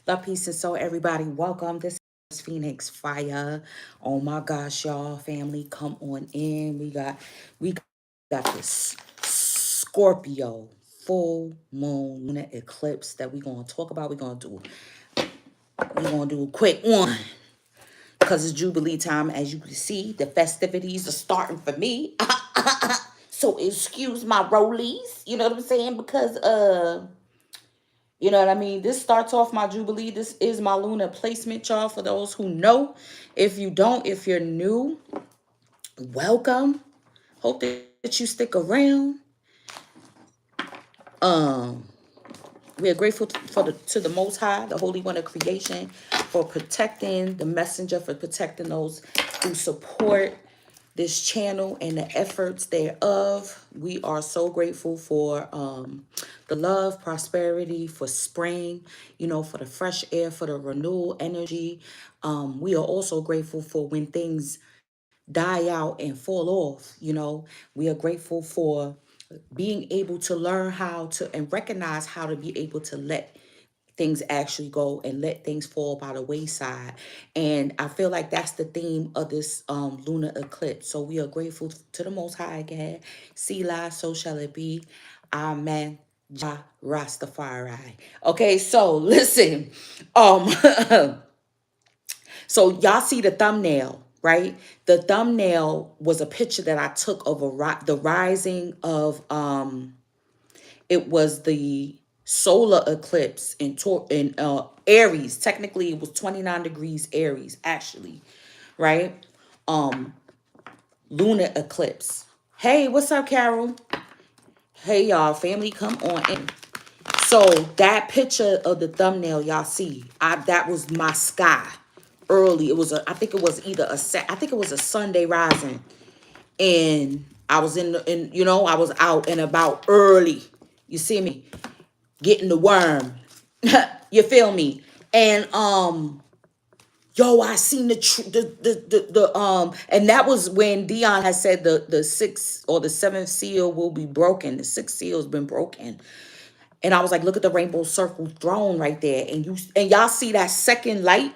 Love, peace, and soul, everybody. Welcome. This is Phoenix Fire. Oh my gosh, y'all, family, come on in. We got this Scorpio full moon lunar eclipse that we're gonna talk about. We're gonna do a quick one because it's Jubilee time. As you can see, the festivities are starting for me. So excuse my rollies. You know what I'm saying? Because you know what I mean? This starts off my Jubilee. This is my lunar placement, y'all, for those who know. If you don't, if you're new, welcome. Hope that you stick around. Um, we are grateful to the Most High, the Holy One of Creation, for protecting the messenger, for protecting those who support this channel and the efforts thereof. We are so grateful for the love, prosperity, for spring, for the fresh air, for the renewal energy. We are also grateful for when things die out and fall off. We are grateful for being able to learn how to and recognize how to be able to let things actually go and let things fall by the wayside. And I feel like that's the theme of this lunar eclipse. So we are grateful to the Most High again. Selah, so shall it be. Amen. Ja Rastafari. Okay, so listen. Um So y'all see the thumbnail, right? The thumbnail was a picture that I took of the rising of it was the solar eclipse in Aries. Technically it was 29 degrees Aries actually, right? Um Lunar eclipse. Hey, what's up, Carol? Hey y'all, family, come on in. So that picture of the thumbnail y'all see, that was my sky early. I think it was I think it was a Sunday rising, and I was I was out and about early. You see me getting the worm. You feel me? And yo, I seen and that was when Dion had said the sixth or the seventh seal will be broken. The sixth seal has been broken. And I was like, look at the rainbow circle throne right there. And y'all see that second light,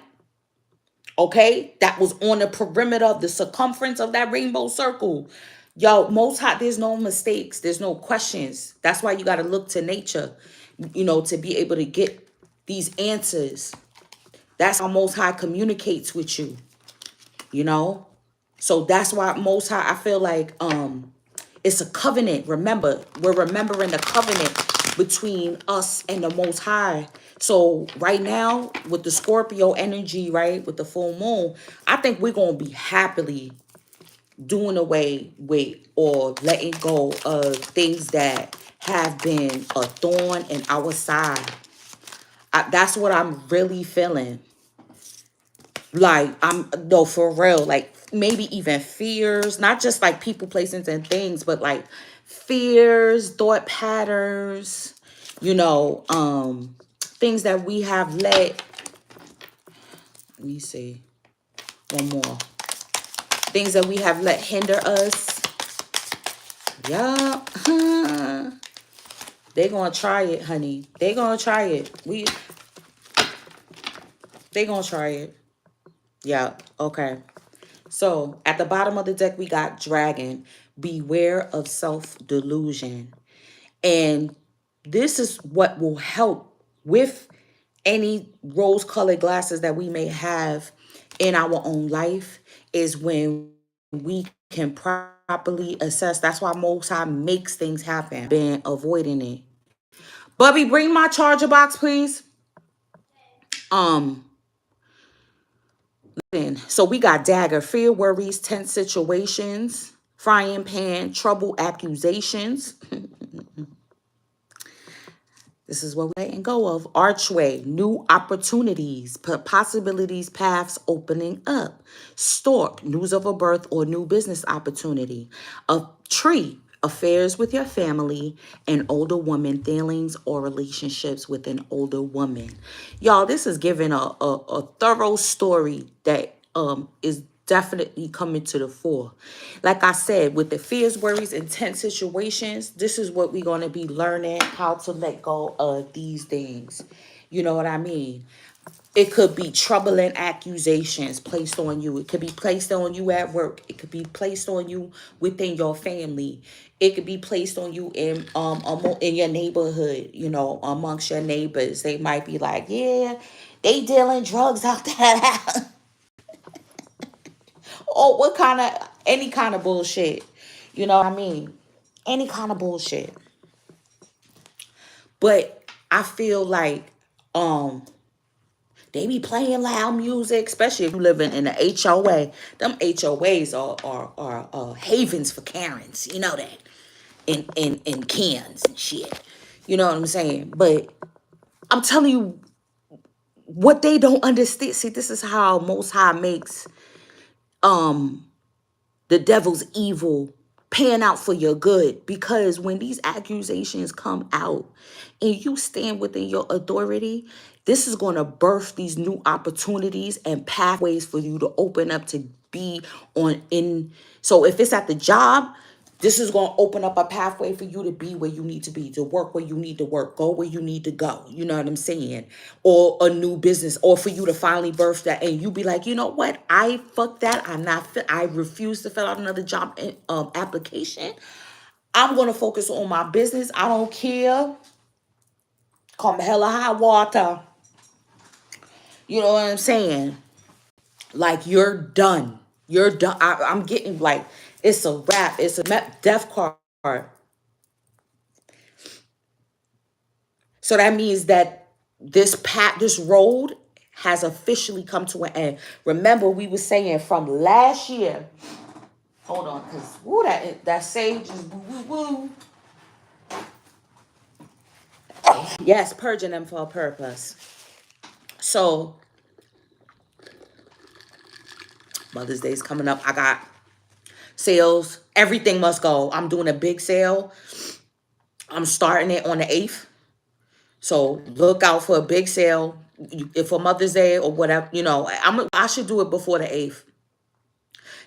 okay? That was on the perimeter of the circumference of that rainbow circle. Yo, most high, there's no mistakes. There's no questions. That's why you got to look to nature, to be able to get these answers. That's how most high communicates with you, you know? So that's why most high, I feel like it's a covenant. Remember, we're remembering the covenant between us and the Most High. So right now, with the Scorpio energy, right, with the full moon, I think we're going to be happily doing away with or letting go of things that have been a thorn in our side. That's what I'm really feeling. Like, no, for real, like maybe even fears, not just like people, places, and things, but like fears, thought patterns, things that we have let me see, one more. Things that we have let hinder us. Yeah. They gonna try it, honey. They gonna try it. They gonna try it. Yeah, okay. So at the bottom of the deck, we got Dragon. Beware of self-delusion. And this is what will help with any rose-colored glasses that we may have in our own life, is when we can properly assess. That's why Most High makes things happen. Been avoiding it. Bubby, bring my charger box, please. So we got dagger, fear, worries, tense situations, frying pan, trouble, accusations. This is what we're letting go of. Archway, new opportunities, possibilities, paths opening up. Stork, news of a birth or new business opportunity. A tree, affairs with your family. An older woman, feelings or relationships with an older woman. Y'all, this is giving a thorough story that is definitely coming to the fore. Like I said, with the fears, worries, and tense situations, this is what we're going to be learning, how to let go of these things. You know what I mean? It could be troubling accusations placed on you. It could be placed on you at work. It could be placed on you within your family. It could be placed on you in your neighborhood, you know, amongst your neighbors. They might be like, yeah, they dealing drugs out there. Oh, what kind of, any kind of bullshit. You know what I mean? Any kind of bullshit. But I feel like they be playing loud music, especially if you living in an HOA. Them HOAs are havens for Karens. You know that. In cans and shit. You know what I'm saying? But I'm telling you, what they don't understand. See, this is how Most High makes the devil's evil pan out for your good, because when these accusations come out and you stand within your authority, this is going to birth these new opportunities and pathways for you to open up to be on in. So if it's at the job, this is going to open up a pathway for you to be where you need to be, to work where you need to work, go where you need to go. You know what I'm saying? Or a new business, or for you to finally birth that and you be like, you know what? I fuck that. I refuse to fill out another job application. I'm going to focus on my business. I don't care. Come hella high water. You know what I'm saying? Like, you're done. You're done. I'm getting like, it's a wrap. It's a death card. So that means that this road has officially come to an end. Remember, we were saying from last year. Hold on, because woo, that sage is woo woo woo. Yes, purging them for a purpose. So Mother's Day is coming up. I got sales. Everything must go. I'm doing a big sale. I'm starting it on the 8th. So look out for a big sale. If for Mother's Day or whatever, you know, I should do it before the 8th.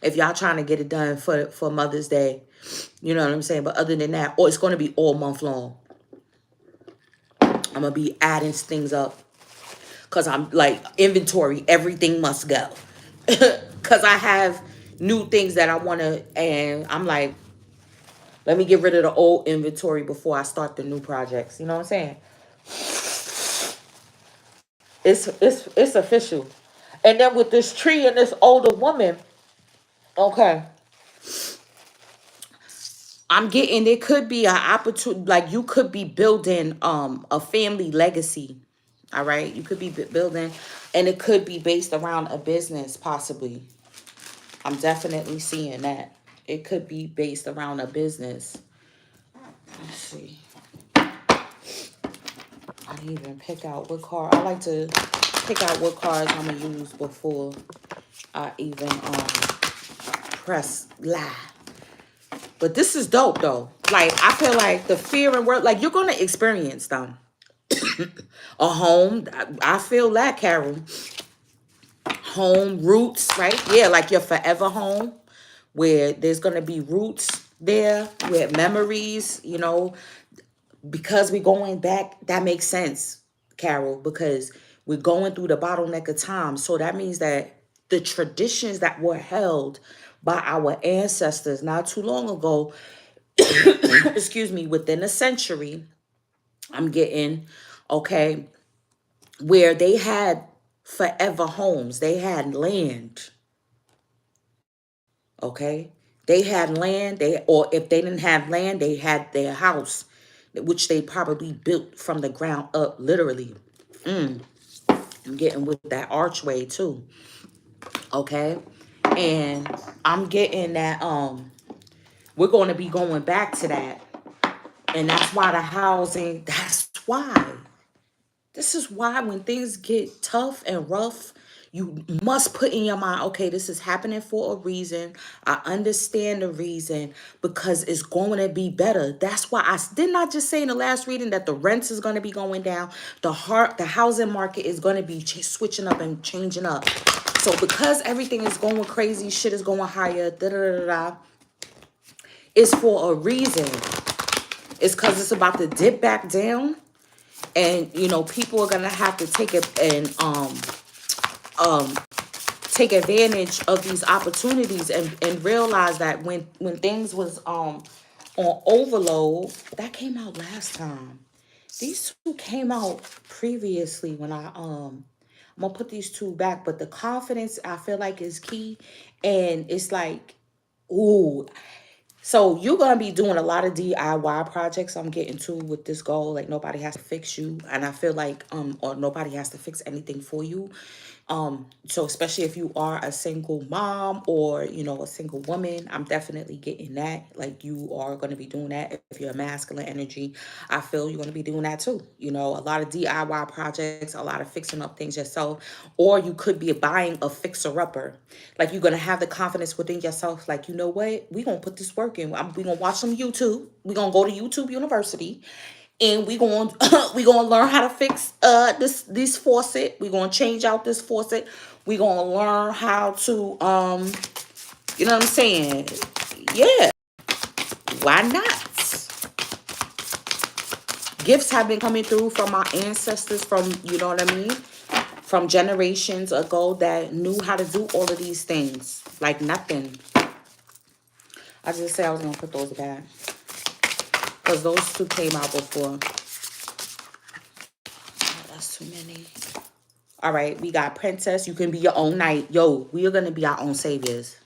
If y'all trying to get it done for Mother's Day, you know what I'm saying? But other than that, or it's going to be all month long. I'm going to be adding things up. Because I'm like, inventory, everything must go. Because I have new things that I want to, and I'm like, let me get rid of the old inventory before I start the new projects. You know what I'm saying? It's official. And then with this tree and this older woman, okay, I'm getting, it could be an opportunity, like you could be building a family legacy. All right, you could be building, and it could be based around a business, possibly. I'm definitely seeing that. It could be based around a business. Let's see. I didn't even pick out what card. I like to pick out what cards I'm gonna use before I even press live. But this is dope though. Like, I feel like the fear and work, like you're gonna experience them. A home. I feel that, Carol. Home, roots, right? Yeah, like your forever home, where there's gonna be roots there, with memories, you know, because we're going back. That makes sense, Carol, because we're going through the bottleneck of time. So that means that the traditions that were held by our ancestors not too long ago, excuse me, within a century, I'm getting, okay, where they had forever homes, they had land, okay? They had land, or if they didn't have land, they had their house, which they probably built from the ground up, literally. I'm getting with that archway too, okay? And I'm getting that we're going to be going back to that. And that's why the housing, that's why. This is why when things get tough and rough, you must put in your mind, okay, this is happening for a reason. I understand the reason, because it's going to be better. That's why didn't I just say in the last reading that the rents is going to be going down. The housing market is going to be switching up and changing up. So because everything is going crazy, shit is going higher, it's for a reason. It's because it's about to dip back down. And you know, people are gonna have to take it and um take advantage of these opportunities, and realize that when things was on overload, that came out last time. These two came out previously when I'm gonna put these two back, but the confidence I feel like is key. And it's like, ooh, so you're gonna be doing a lot of DIY projects. I'm getting to with this goal. Like nobody has to fix you, and I feel like or nobody has to fix anything for you. So especially if you are a single mom or you know a single woman, I'm definitely getting that. Like you are gonna be doing that. If you're a masculine energy, I feel you're gonna be doing that too. You know, a lot of DIY projects, a lot of fixing up things yourself, or you could be buying a fixer upper. Like you're gonna have the confidence within yourself. Like you know what, we gonna put this work in. We gonna watch some YouTube. We gonna go to YouTube University, and we going we gonna learn how to fix this faucet. We gonna change out this faucet. We gonna learn how to you know what I'm saying? Yeah, why not? Gifts have been coming through from our ancestors, from you know what I mean, from generations ago that knew how to do all of these things like nothing. I just said I was gonna put those back because those two came out before. Oh, that's too many. All right, we got princess. You can be your own knight. Yo, we are gonna be our own saviors.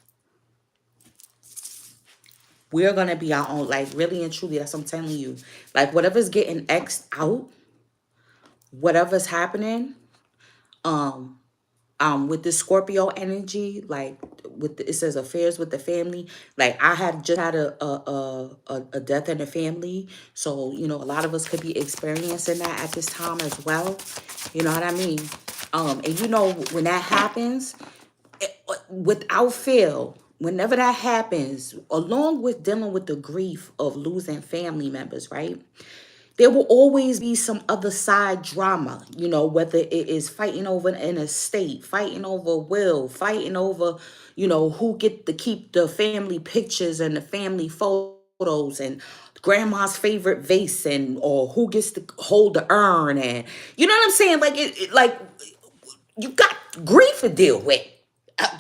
We're gonna be our own, like really and truly. That's what I'm telling you. Like whatever's getting X'd out, whatever's happening, um, with the Scorpio energy, like it says affairs with the family. Like I had just had a death in the family, so you know a lot of us could be experiencing that at this time as well. You know what I mean? And you know when that happens, without fail, whenever that happens, along with dealing with the grief of losing family members, right? There will always be some other side drama, you know, whether it is fighting over an estate, fighting over a will, fighting over, you know, who get to keep the family pictures and the family photos and grandma's favorite vase, and or who gets to hold the urn, and you know what I'm saying? Like like you got grief to deal with. Uh,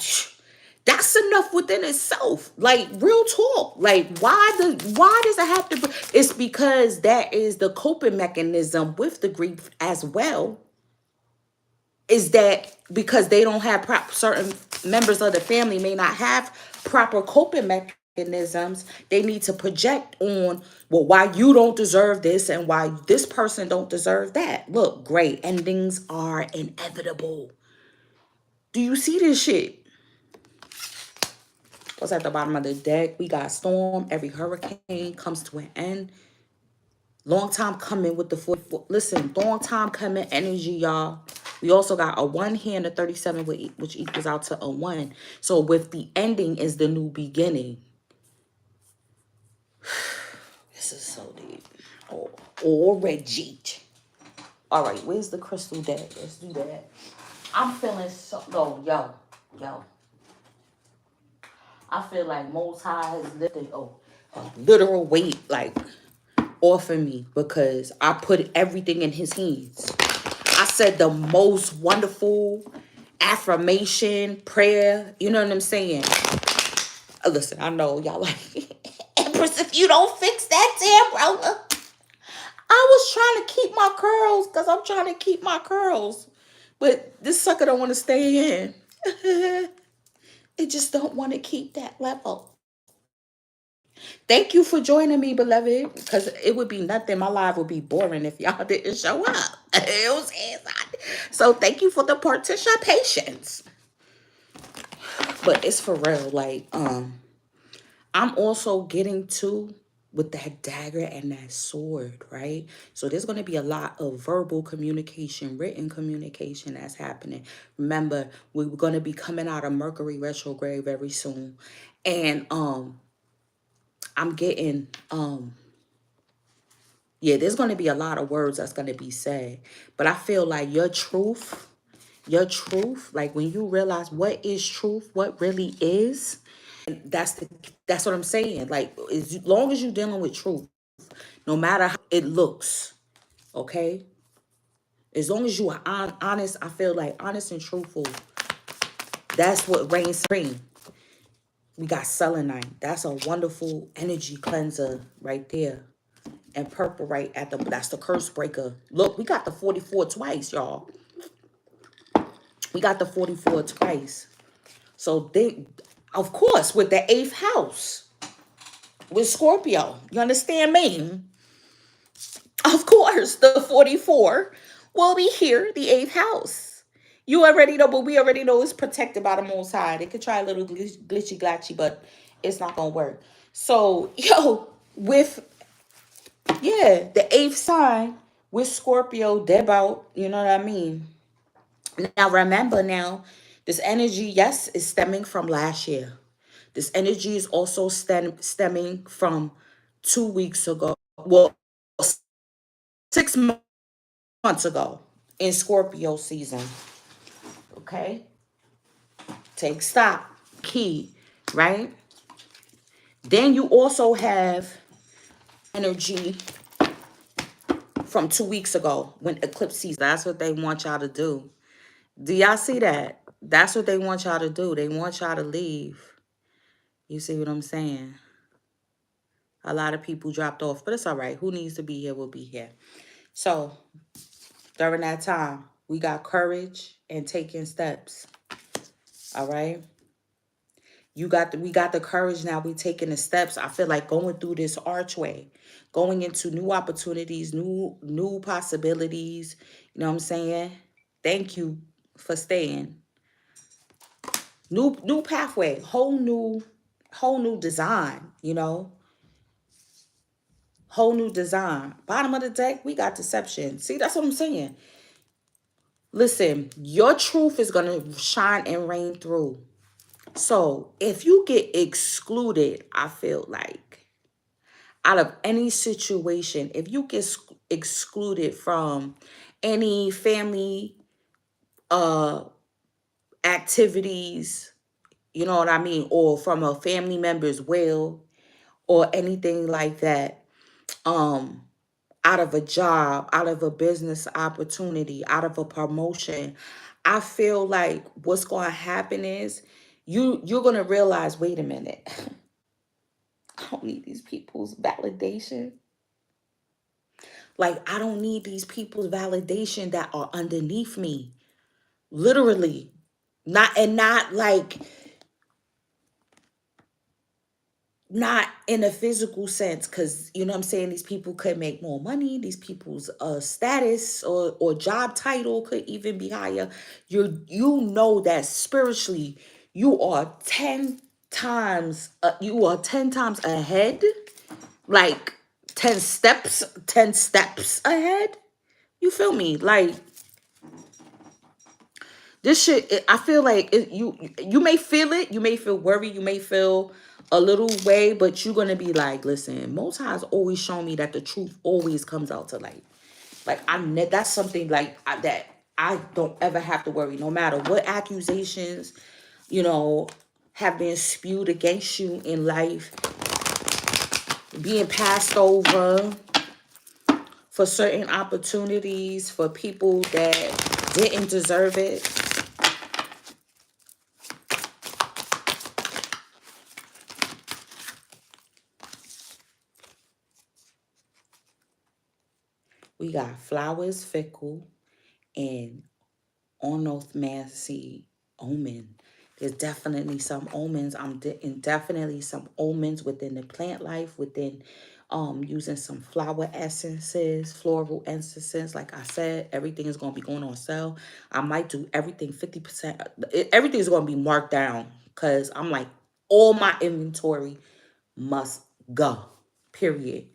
That's enough within itself. Like real talk. Like why does it have to be? It's because that is the coping mechanism with the grief as well. Is that because they don't have certain members of the family may not have proper coping mechanisms. They need to project on, well, why you don't deserve this and why this person don't deserve that. Look, great endings are inevitable. Do you see this shit? What's at the bottom of the deck? We got storm. Every hurricane comes to an end. Long time coming with the 44. Listen, long time coming energy, y'all. We also got a 1 here and a 37, which equals out to a 1. So with the ending is the new beginning. This is so deep. Oh, already. All right, where's the crystal deck? Let's do that. I'm feeling so... Oh, yo. I feel like Most High has lifted a literal weight, like, off of me because I put everything in his hands. I said the most wonderful affirmation, prayer, you know what I'm saying? Listen, I know y'all like, Empress, if you don't fix that damn roller. I was trying to keep my curls because I'm trying to keep my curls. But this sucker don't want to stay in. It just don't want to keep that level. Thank you for joining me, beloved, because it would be nothing. My life would be boring if y'all didn't show up. So thank you for the participations. But it's for real. Like, I'm also getting to with that dagger and that sword, right? So there's going to be a lot of verbal communication, written communication that's happening. Remember, we're going to be coming out of Mercury retrograde very soon. And I'm getting yeah, there's going to be a lot of words that's going to be said. But I feel like your truth, like when you realize what is truth, what really is, and that's what I'm saying. Like as long as you're dealing with truth, no matter how it looks, okay? As long as you are honest, I feel like honest and truthful, that's what reigns supreme. We got selenite. That's a wonderful energy cleanser right there. And purple right at the, that's the curse breaker. Look, we got the 44 twice, y'all. We got the 44 twice. So they, of course, with the 8th house, with Scorpio, you understand me? Of course, the 44 will be here, the 8th house. You already know, but we already know it's protected by the Most High. They could try a little glitchy glitchy, but it's not gonna work. So, yo, with yeah, the 8th sign with Scorpio, Debout, you know what I mean? Now remember now, this energy, yes, is stemming from last year. This energy is also stemming from 2 weeks ago. Well, 6 months ago in Scorpio season. Okay? Take stock. Key, right? Then you also have energy from 2 weeks ago when eclipse season. That's what they want y'all to do. Do y'all see that? That's what they want y'all to do. They want y'all to leave. You see what I'm saying? A lot of people dropped off, but it's all right. Who needs to be here will be here. So during that time, we got courage and taking steps. All right. We got the courage now. We taking the steps. I feel like going through this archway, going into new opportunities, new possibilities. You know what I'm saying? Thank you for staying. New pathway, whole new design, you know? Whole new design. Bottom of the deck, we got deception. See, that's what I'm saying. Listen, your truth is going to shine and rain through. So if you get excluded, I feel like, out of any situation, if you get excluded from any family activities, you know what I mean, or from a family member's will or anything like that, out of a job, out of a business opportunity, out of a promotion, I feel like what's going to happen is you're going to realize, wait a minute, I don't need these people's validation. Like, I don't need these people's validation that are underneath me. Literally. Not like, not in a physical sense, because you know what I'm saying, these people could make more money, these people's status or job title could even be higher. You know that spiritually you are 10 times ahead, like 10 steps ahead. You feel me? Like, this shit, I feel like you may feel it, you may feel worried, you may feel a little way, but you're gonna be like, listen, Most High's always shown me that the truth always comes out to light. Like, that's something like that I don't ever have to worry, no matter what accusations, you know, have been spewed against you in life, being passed over for certain opportunities, for people that didn't deserve it. We got flowers fickle and on North Massey omen. There's definitely some omens. Definitely some omens within the plant life, within using some flower essences, floral essences. Like I said, everything is going to be going on sale. I might do everything 50%. Everything is going to be marked down because I'm like, all my inventory must go, period.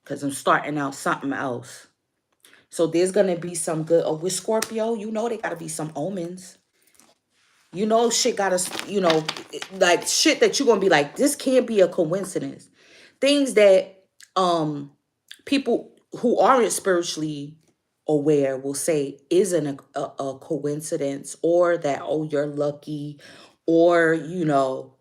Because I'm starting out something else. So there's going to be some good, with Scorpio, you know, they got to be some omens. You know, shit got to, you know, like shit that you're going to be like, this can't be a coincidence. Things that people who aren't spiritually aware will say isn't a coincidence, or that, oh, you're lucky, or, you know,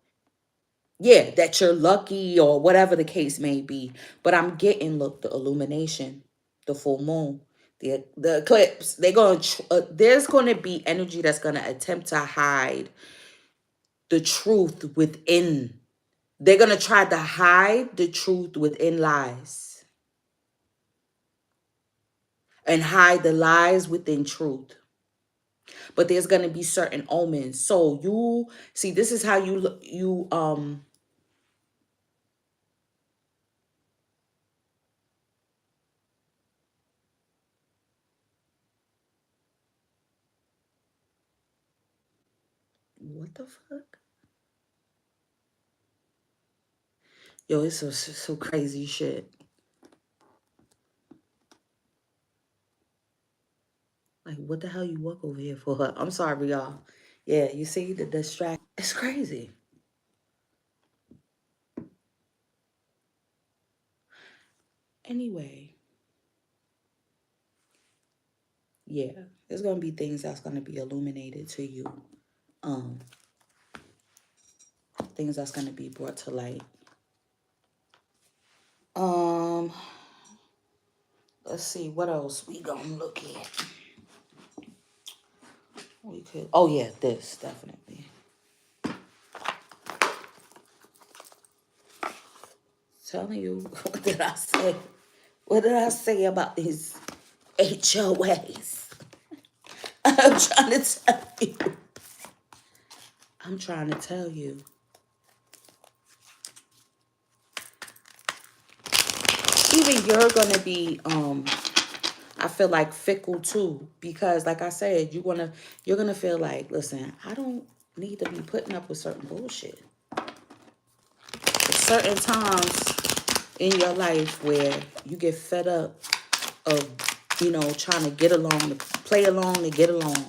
yeah, that you're lucky, or whatever the case may be. But I'm getting, look, the illumination, the full moon. The eclipse, they're going to, there's going to be energy that's going to attempt to hide the truth within. They're going to try to hide the truth within lies and hide the lies within truth. But there's going to be certain omens. So you see, this is how what the fuck? Yo, it's so crazy shit. Like, what the hell you walk over here for? I'm sorry, y'all. Yeah, you see the distract. It's crazy. Anyway, yeah, there's gonna be things that's gonna be illuminated to you. Um, Things that's gonna be brought to light. Um, let's see what else we gonna look at. We could. Oh yeah, this definitely. Telling you, what did I say? What did I say about these HOAs? I'm trying to tell you. I'm trying to tell you. Even you're gonna be I feel like fickle too, because like I said, you're gonna feel like, listen, I don't need to be putting up with certain bullshit. There's certain times in your life where you get fed up of, trying to get along, to play along, to get along.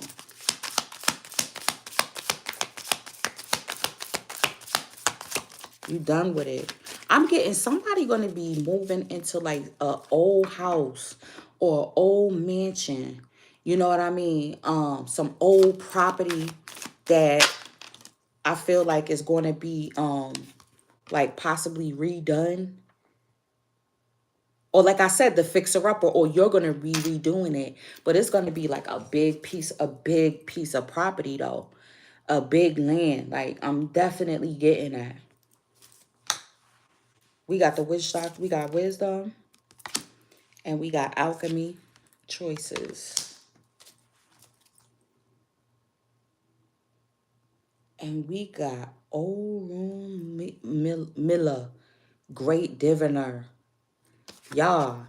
You done with it. I'm getting somebody gonna be moving into like a old house or old mansion. You know what I mean? Some old property that I feel like is going to be like possibly redone. Or like I said, the fixer upper, or you're gonna be redoing it. But it's gonna be like a big piece of property though. A big land. Like I'm definitely getting that. We got the witch doctor, we got wisdom, and we got alchemy choices. And we got Orun Miller, great diviner. Y'all.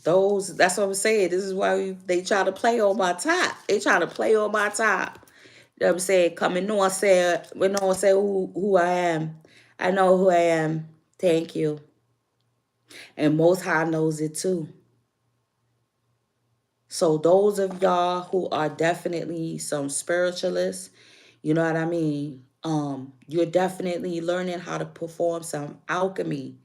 That's what I'm saying. This is why they try to play on my top. They try to play on my top. You know what I'm saying? Coming no say when no one say who I am. I know who I am. Thank you. And Most High knows it too. So those of y'all who are definitely some spiritualists, you know what I mean? You're definitely learning how to perform some alchemy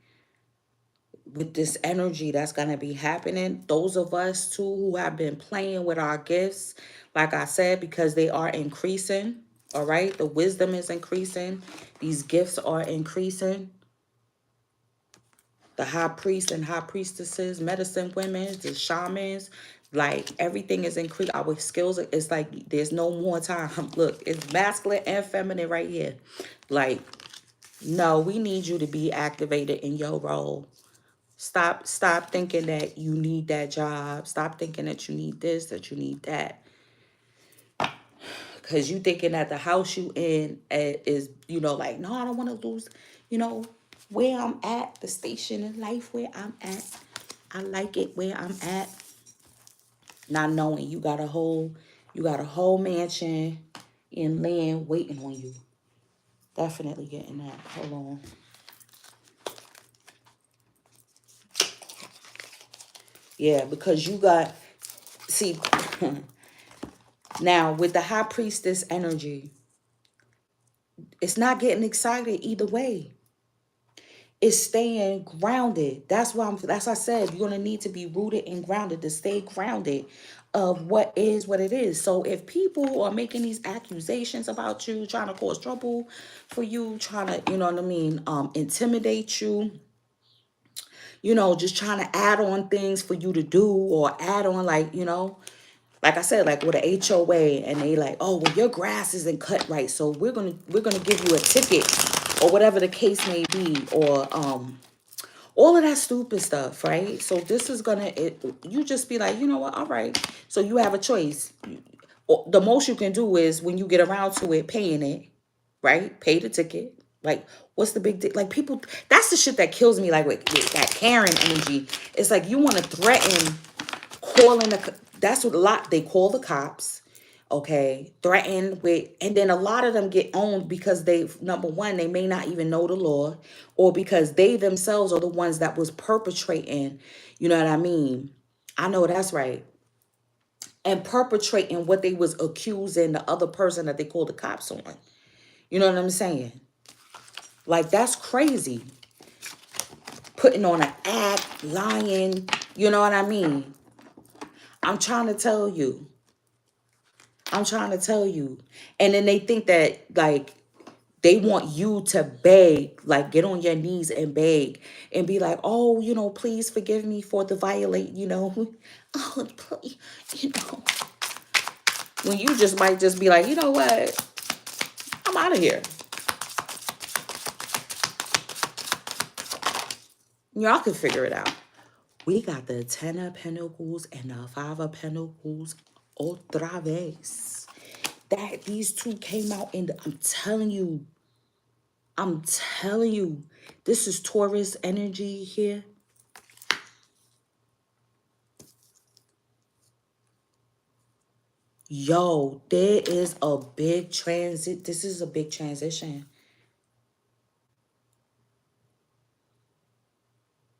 with this energy that's going to be happening. Those of us too who have been playing with our gifts, like I said, because they are increasing. All right. The wisdom is increasing. These gifts are increasing. The high priests and high priestesses, medicine women, the shamans, like everything is increased. Our skills, it's like there's no more time. Look, it's masculine and feminine right here. Like, no, we need you to be activated in your role. Stop thinking that you need that job. Stop thinking that you need this, that you need that. Because you thinking that the house you in is, like, no, I don't want to lose, where I'm at, the station in life where I'm at. I like it where I'm at. Not knowing you got a whole mansion in land waiting on you. Definitely getting that. Hold on. Yeah, because see, now with the high priestess energy, it's not getting excited either way. It's staying grounded. That's why I said you're gonna need to be rooted and grounded to stay grounded of what is what it is. So if people are making these accusations about you, trying to cause trouble for you, trying to, intimidate you, you know, just trying to add on things for you to do, or add on, like, you know, like I said, like with a HOA, and they like, oh, well, your grass isn't cut right, so we're gonna give you a ticket, or whatever the case may be, or all of that stupid stuff, right? So this is you just be like, you know what, all right. So you have a choice. The most you can do is, when you get around to it, paying it, right? Pay the ticket. Like, what's the big deal? Like, people, that's the shit that kills me, like with that Karen energy. It's like, you want to threaten calling that's what a lot, they call the cops, okay, threaten with, and then a lot of them get owned because they, number one, they may not even know the law, or because they themselves are the ones that was perpetrating, you know what I mean? I know that's right. And perpetrating what they was accusing the other person that they called the cops on. You know what I'm saying? Like, that's crazy. Putting on an act, lying, you know what I mean? I'm trying to tell you. I'm trying to tell you. And then they think that, like, they want you to beg, like, get on your knees and beg and be like, oh, you know, please forgive me for the violate, you know. Oh, please, you know. When you just might just be like, you know what? I'm out of here. Y'all can figure it out. We got the 10 of Pentacles and the 5 of Pentacles otra vez. That these two came out in I'm telling you, this is Taurus energy here. Yo, there is a big transit. This is a big transition.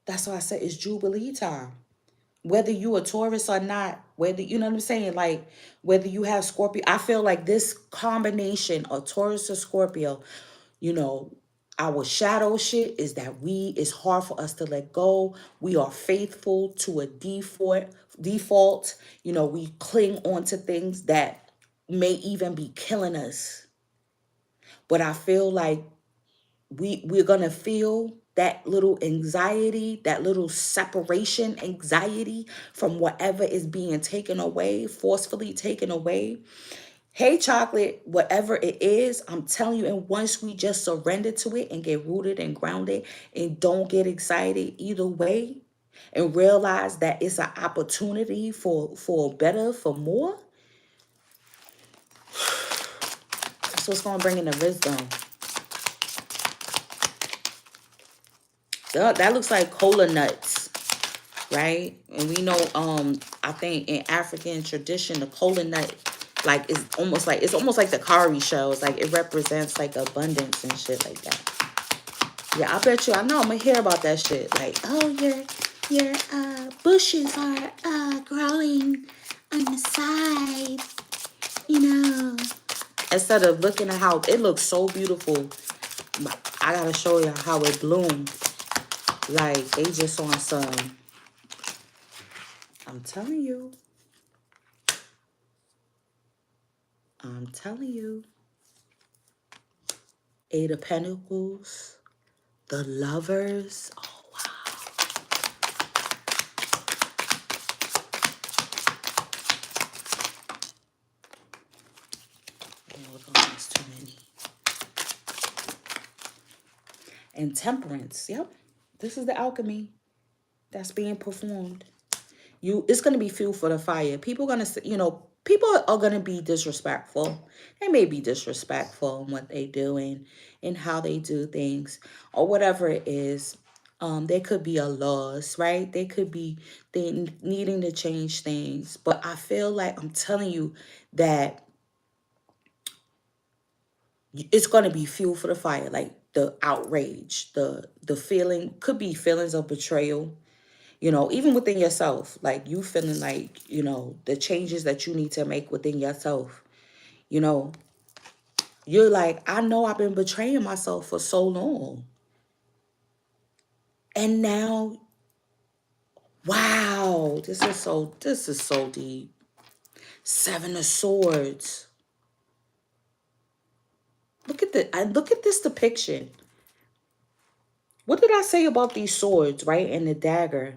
That's why I said it's Jubilee time. Whether you a Taurus or not, whether, you know what I'm saying, like, whether you have Scorpio, I feel like this combination of Taurus or Scorpio, you know, our shadow shit is that it's hard for us to let go. We are faithful to a default, you know, we cling on to things that may even be killing us. But I feel like we're gonna feel that little anxiety, that little separation anxiety from whatever is being taken away, forcefully taken away. Hey, chocolate, whatever it is, I'm telling you, and once we just surrender to it and get rooted and grounded and don't get excited either way, and realize that it's an opportunity for better, for more, that's what's gonna bring in the wisdom. That looks like cola nuts, right? And we know, I think in African tradition, the cola nut, like, is almost like the cowrie shells. Like, it represents like abundance and shit like that. Yeah, I bet you, I know I'm gonna hear about that shit. Like, oh, your bushes are growing on the side, you know. Instead of looking at how it looks so beautiful, I gotta show you how it bloomed. Like, they just on some, I'm telling you. I'm telling you. 8 of Pentacles. The Lovers. Oh, wow. Hold on, there's too many. And Temperance. Yep. This is the alchemy that's being performed. It's going to be fuel for the fire. People are going to, people are going to be disrespectful. They may be disrespectful in what they do and how they do things, or whatever it is. There could be a loss, right? They could be needing to change things. But I feel like, I'm telling you, that it's going to be fuel for the fire. Like, the outrage, the feeling, could be feelings of betrayal. Even within yourself, like, you feeling like, the changes that you need to make within yourself, you know, you're like, I know I've been betraying myself for so long. And now, wow, this is so deep. 7 of Swords. Look at this depiction. What did I say about these swords, right? And the dagger.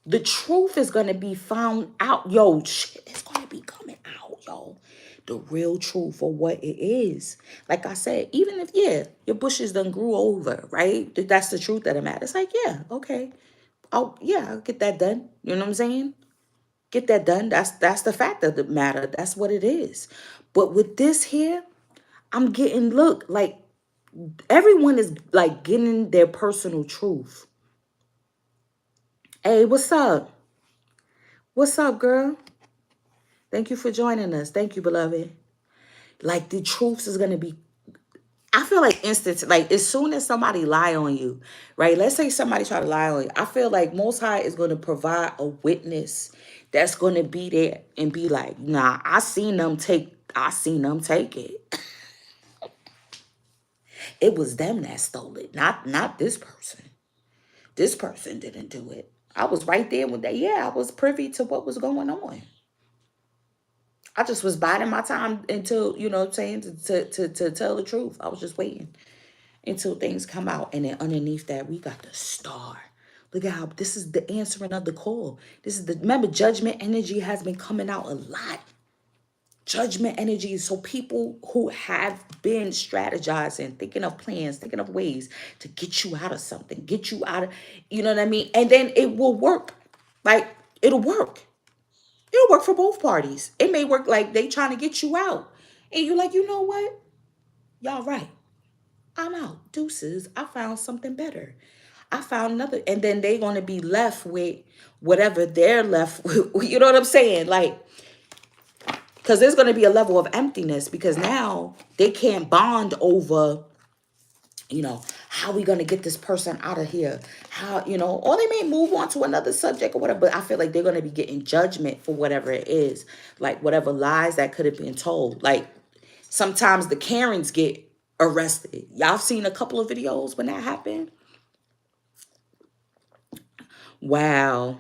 The truth is going to be found out. Yo, shit is going to be coming out, yo. The real truth for what it is. Like I said, even if, yeah, your bushes done grew over, right? That's the truth of the matter. It's like, yeah, okay. I'll get that done. You know what I'm saying? Get that done. That's the fact of the matter. That's what it is. But with this here, I'm getting, look, like, everyone is, like, getting their personal truth. Hey, what's up? What's up, girl? Thank you for joining us. Thank you, beloved. Like, the truth is going to be, I feel like instant, like as soon as somebody lie on you, right? Let's say somebody try to lie on you. I feel like Most High is going to provide a witness that's going to be there and be like, nah, I seen them take it. It was them that stole it, not this person. This person didn't do it. I was right there with that. Yeah, I was privy to what was going on. I just was biding my time until, you know what I'm saying, to tell the truth. I was just waiting until things come out. And then underneath that, we got the star. Look at how this is the answering of the call. This is the, remember, judgment energy has been coming out a lot. Judgment energy. So people who have been strategizing, thinking of plans, thinking of ways to get you out of something, get you out of, you know what I mean? And then it will work. Like, it'll work. It'll work for both parties. It may work like they trying to get you out. And you're like, you know what? Y'all right. I'm out. Deuces. I found something better. I found another. And then they're going to be left with whatever they're left with. You know what I'm saying? Like, because there's going to be a level of emptiness because now they can't bond over, you know, how we going to get this person out of here? How, you know, or they may move on to another subject or whatever, but I feel like they're going to be getting judgment for whatever it is, like whatever lies that could have been told. Like sometimes the Karens get arrested. Y'all seen a couple of videos when that happened? Wow.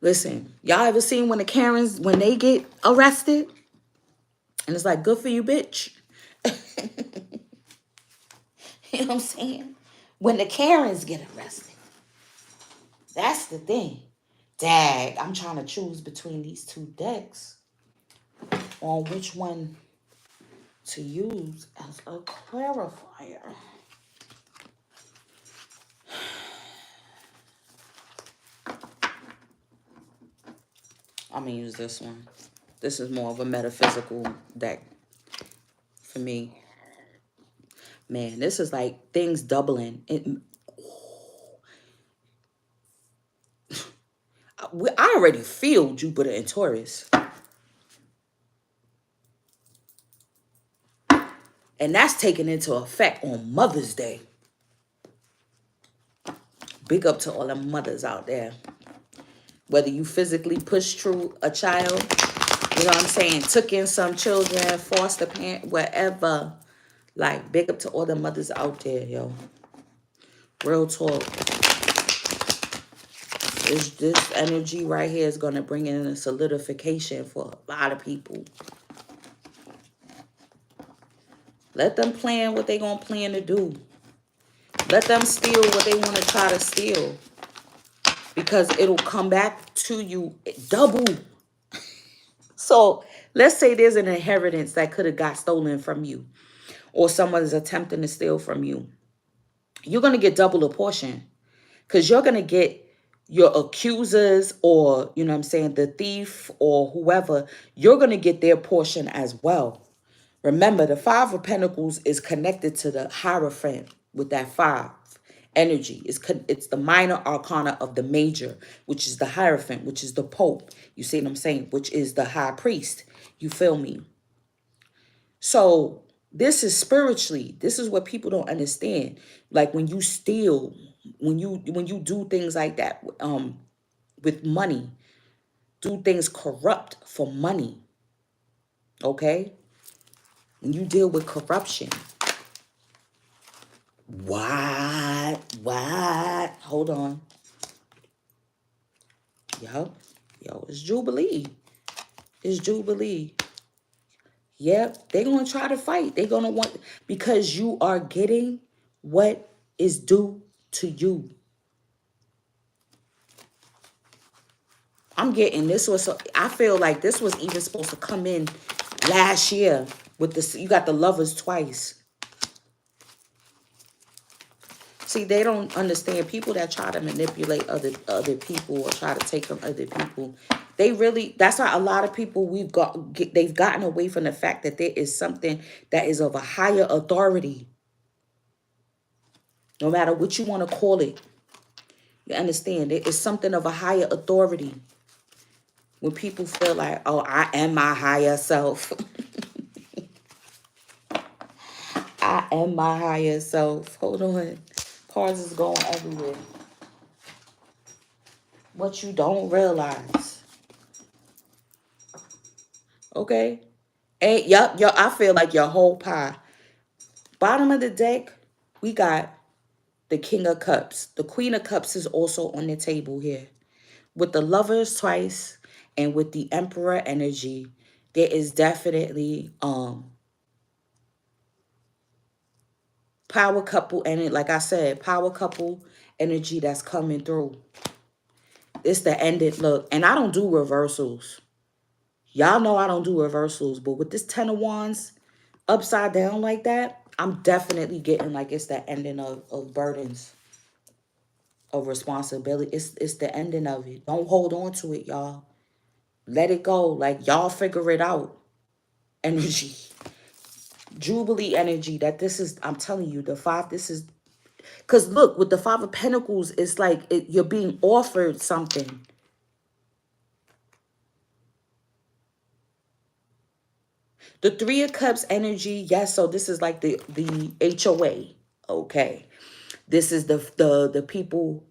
Listen, y'all ever seen when the Karens, when they get arrested? And it's like, good for you, bitch. You know what I'm saying? When the Karens get arrested. That's the thing. Dag, I'm trying to choose between these two decks on which one to use as a clarifier. I'm going to use this one. This is more of a metaphysical deck for me. Man, this is like things doubling. I already feel Jupiter and Taurus. And that's taken into effect on Mother's Day. Big up to all the mothers out there. Whether you physically pushed through a child, you know what I'm saying, took in some children, foster parent, whatever. Like, big up to all the mothers out there, yo. Real talk. This energy right here is going to bring in a solidification for a lot of people. Let them plan what they going to plan to do. Let them steal what they want to try to steal. Because it'll come back to you double. So let's say there's an inheritance that could have got stolen from you. Or someone is attempting to steal from you. You're going to get double the portion. Because you're going to get your accusers or, you know what I'm saying, the thief or whoever. You're going to get their portion as well. Remember, the Five of Pentacles is connected to the Hierophant with that 5 energy. It's the minor arcana of the major, which is the Hierophant, which is the Pope. You see what I'm saying? Which is the High Priest. You feel me? So this is spiritually. This is what people don't understand. Like when you steal, when you do things like that with money, do things corrupt for money. Okay? When you deal with corruption. What? Hold on. Yo, it's Jubilee. It's Jubilee. Yep, they're gonna try to fight. They're gonna want, because you are getting what is due to you. I'm getting this was, I feel like this was even supposed to come in last year with this. You got the lovers twice. See, they don't understand people that try to manipulate other people or try to take from other people. They really, that's why a lot of people they've gotten away from the fact that there is something that is of a higher authority, no matter what you want to call it. You understand? There is something of a higher authority. When people feel like, oh, I am my higher self. I am my higher self. Hold on. Cars is going everywhere. What you don't realize. Okay? And yup, I feel like your whole pie. Bottom of the deck, we got the King of Cups. The Queen of Cups is also on the table here. With the Lovers twice and with the Emperor energy, there is definitely power couple, and it, like I said, power couple energy that's coming through. It's the ended look. And I don't do reversals. Y'all know I don't do reversals. But with this 10 of Wands upside down like that, I'm definitely getting like it's the ending of burdens, of responsibility. It's the ending of it. Don't hold on to it, y'all. Let it go. Like, y'all figure it out. Energy. Jubilee energy. That this is, I'm telling you, the five, this is, because look, with the Five of Pentacles, it's like you're being offered something. The Three of Cups energy, yes, so this is like the HOA. Okay. This is the people,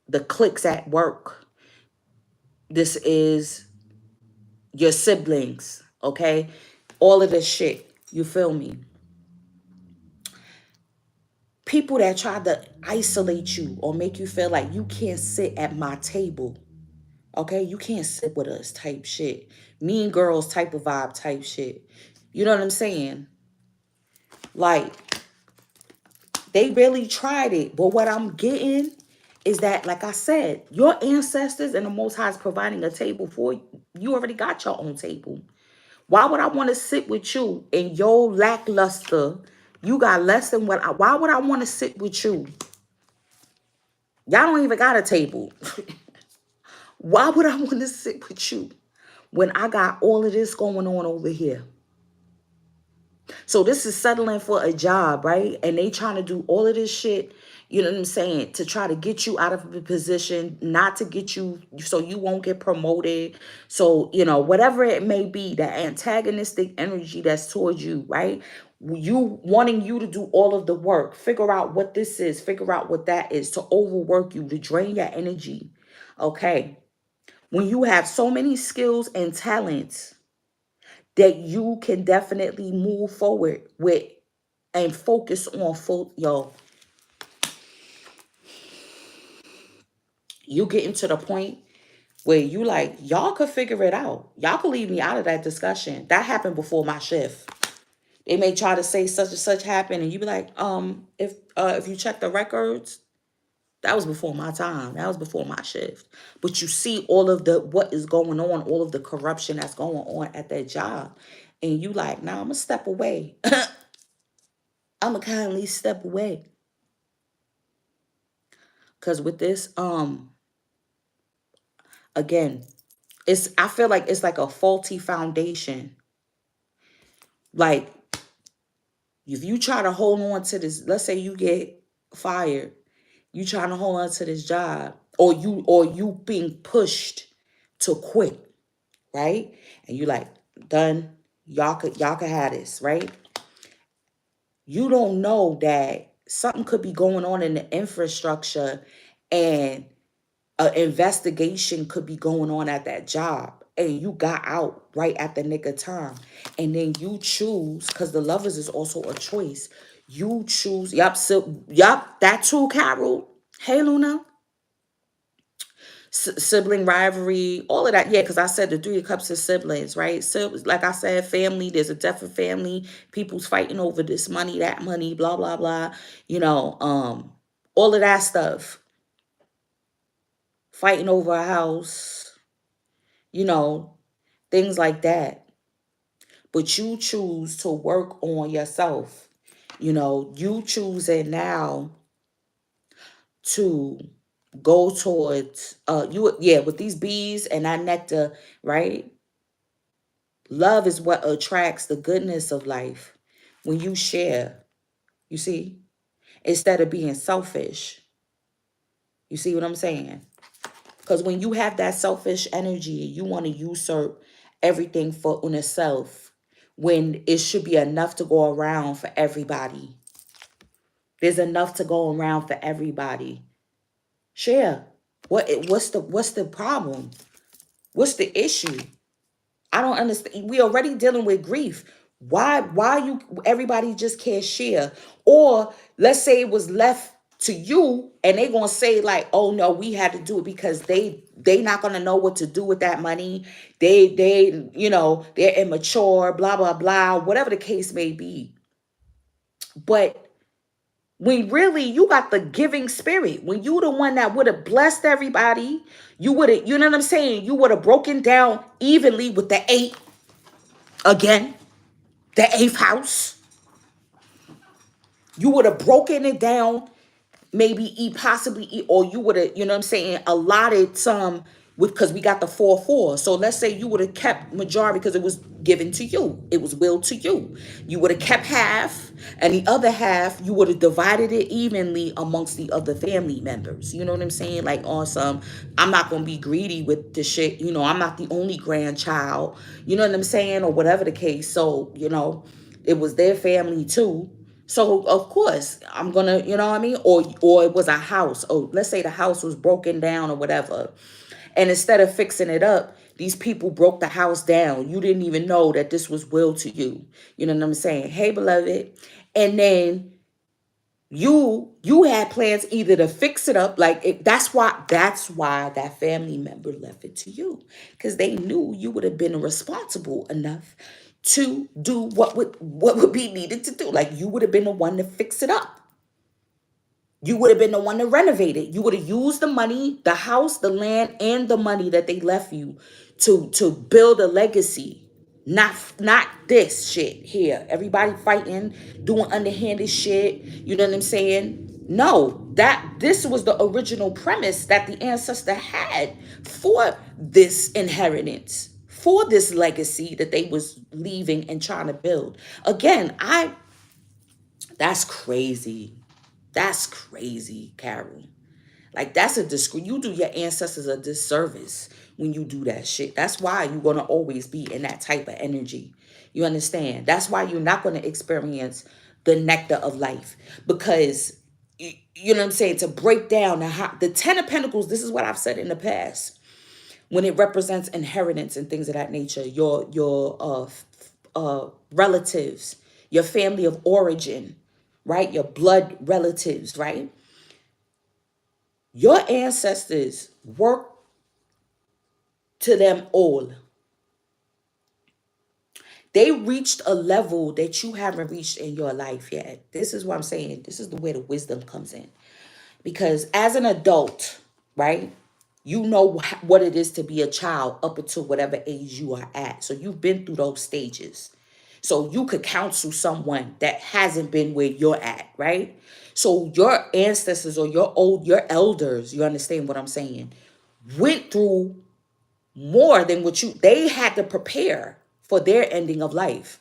the cliques at work. This is your siblings, okay? All of this shit. You feel me? People that try to isolate you or make you feel like you can't sit at my table. Okay? You can't sit with us type shit. Mean girls type of vibe type shit. You know what I'm saying? Like, they really tried it. But what I'm getting is that, like I said, your ancestors and the Most High is providing a table for you. You already got your own table. Why would I want to sit with you in your lackluster? You got less than what I... Why would I want to sit with you? Y'all don't even got a table. Why would I want to sit with you when I got all of this going on over here? So this is settling for a job, right? And they trying to do all of this shit, you know what I'm saying, to try to get you out of the position, not to get you, so you won't get promoted. So, you know, whatever it may be, that antagonistic energy that's towards you, right? You wanting you to do all of the work, figure out what this is, figure out what that is, to overwork you, to drain your energy, okay? When you have so many skills and talents that you can definitely move forward with and focus on full, yo, you getting to the point where you like, y'all could figure it out. Y'all could leave me out of that discussion. That happened before my shift. They may try to say such and such happened, and you be like, if you check the records, that was before my time. That was before my shift. But you see all of the what is going on, all of the corruption that's going on at that job. And you like, nah, I'm gonna step away. I'm gonna kindly step away. Cause with this, again, I feel like it's like a faulty foundation. Like, if you try to hold on to this, let's say you get fired, you trying to hold on to this job, or you being pushed to quit, right? And you like, done, y'all could have this, right? You don't know that something could be going on in the infrastructure, and an investigation could be going on at that job, and you got out right at the nick of time, and then you choose, because the Lovers is also a choice. You choose, yep, so, yep, that too, Carol. Hey, Luna. Sibling rivalry, all of that. Yeah, because I said the Three of Cups is siblings, right? So, like I said, family, there's a death of family. People's fighting over this money, that money, blah, blah, blah. You know, all of that stuff. Fighting over a house, you know, things like that. But you choose to work on yourself. You know, you choosing now to go towards you, yeah, with these bees and that nectar, right? Love is what attracts the goodness of life when you share, you see, instead of being selfish. You see what I'm saying? Because when you have that selfish energy, you want to usurp everything for yourself when it should be enough to go around for everybody. There's enough to go around for everybody. Share. What's the problem? What's the issue? I don't understand. We already dealing with grief. Why you everybody just can't share? Or let's say it was left to you and they gonna say like, oh no, we had to do it because they not gonna know what to do with that money. They they're immature, blah, blah, blah, whatever the case may be. But when really you got the giving spirit, when you the one that would have blessed everybody, you would have, you know what I'm saying? You would have broken down evenly with the eight again. The eighth house, you would have broken it down, maybe possibly or you would have, you know what I'm saying, allotted some with, because we got the 4-4. So let's say you would have kept majority because it was given to you, it was willed to you. You would have kept half, and the other half you would have divided it evenly amongst the other family members. You know what I'm saying? Like on some, I'm not gonna be greedy with the shit. I'm not the only grandchild. You know what I'm saying, or whatever the case. So it was their family too. So of course I'm gonna, you know what I mean? Or it was a house. Or let's say the house was broken down or whatever. And instead of fixing it up, these people broke the house down. You didn't even know that this was willed to you. You know what I'm saying? Hey, beloved. And then you had plans either to fix it up, like that's why that family member left it to you, because they knew you would have been responsible enough to do what would be needed to do. Like you would have been the one to fix it up. You would have been the one to renovate it. You would have used the money, the house, the land, and the money that they left you to build a legacy. Not this shit here. Everybody fighting, doing underhanded shit. You know what I'm saying? No, this was the original premise that the ancestor had for this inheritance, for this legacy that they was leaving and trying to build. Again, that's crazy. That's crazy, Carol. Like that's you do your ancestors a disservice when you do that shit. That's why you're gonna always be in that type of energy. You understand? That's why you're not gonna experience the nectar of life, because you know what I'm saying. To break down the 10 of Pentacles. This is what I've said in the past when it represents inheritance and things of that nature. Your relatives, your family of origin, right? Your blood relatives, right? Your ancestors worked to them all. They reached a level that you haven't reached in your life yet. This is what I'm saying. This is the way the wisdom comes in. Because as an adult, right, you know what it is to be a child up until whatever age you are at. So you've been through those stages. So you could counsel someone that hasn't been where you're at, right? So your ancestors or your elders, you understand what I'm saying, went through more than what they had to prepare for their ending of life.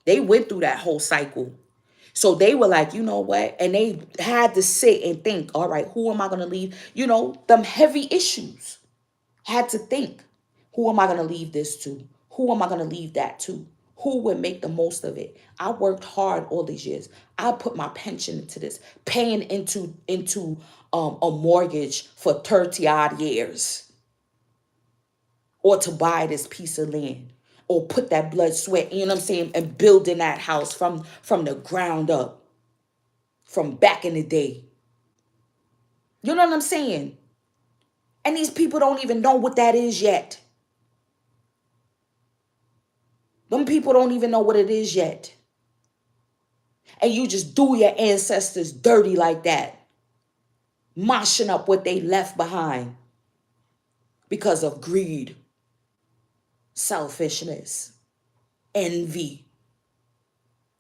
They went through that whole cycle. So they were like, you know what? And they had to sit and think, all right, who am I going to leave? Them heavy issues. Had to think, who am I going to leave this to? Who am I going to leave that to? Who would make the most of it? I worked hard all these years. I put my pension into this, paying into a mortgage for 30 odd years, or to buy this piece of land, or put that blood, sweat, you know what I'm saying, and building that house from the ground up, from back in the day. You know what I'm saying? And these people don't even know what that is yet. Them people don't even know what it is yet. And you just do your ancestors dirty like that, moshing up what they left behind because of greed, selfishness, envy,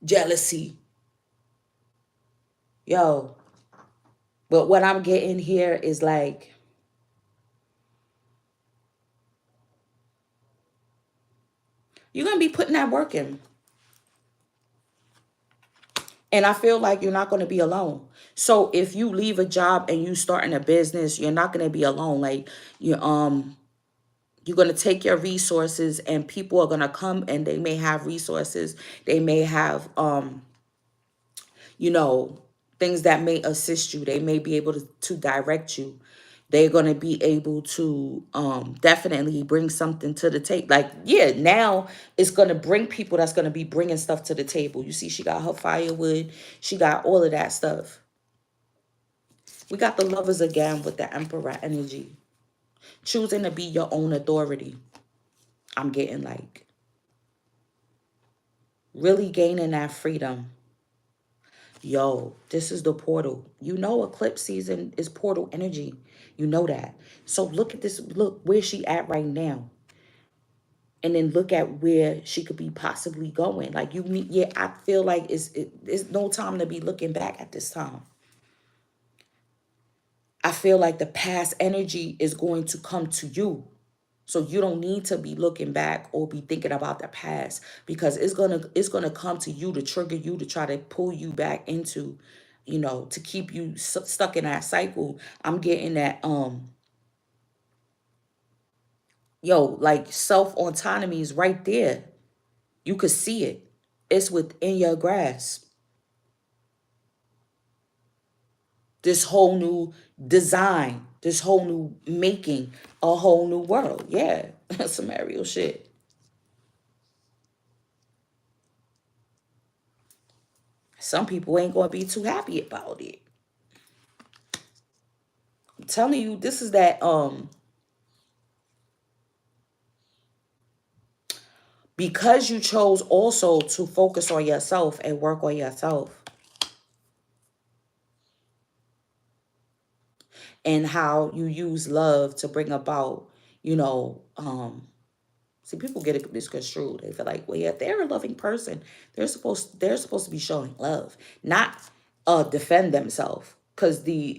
jealousy. Yo, but what I'm getting here is like, you're going to be putting that work in. And I feel like you're not going to be alone. So if you leave a job and you starting a business, you're not going to be alone. Like you're going to take your resources and people are going to come and they may have resources. They may have you know, things that may assist you. They may be able to direct you. They're going to be able to definitely bring something to the table. Like, yeah, now it's going to bring people that's going to be bringing stuff to the table. You see, she got her firewood. She got all of that stuff. We got the lovers again with the emperor energy. Choosing to be your own authority. I'm getting like really gaining that freedom. Yo, this is the portal. You know eclipse season is portal energy. You know that. So look at this. Look where she at right now. And then look at where she could be possibly going. Like you need, yeah, I feel like it's no time to be looking back at this time. I feel like the past energy is going to come to you. So you don't need to be looking back or be thinking about the past because it's gonna come to you to trigger you to try to pull you back into, to keep you stuck in that cycle. I'm getting that like self autonomy is right there. You could see it. It's within your grasp. This whole new design, this whole new making, a whole new world. Yeah, some Ariel shit. Some people ain't gonna be too happy about it. I'm telling you, this is that because you chose also to focus on yourself and work on yourself and how you use love to bring about, see, people get it misconstrued. They feel like, well, yeah, they're a loving person. They're supposed to be showing love, not defend themselves. Because the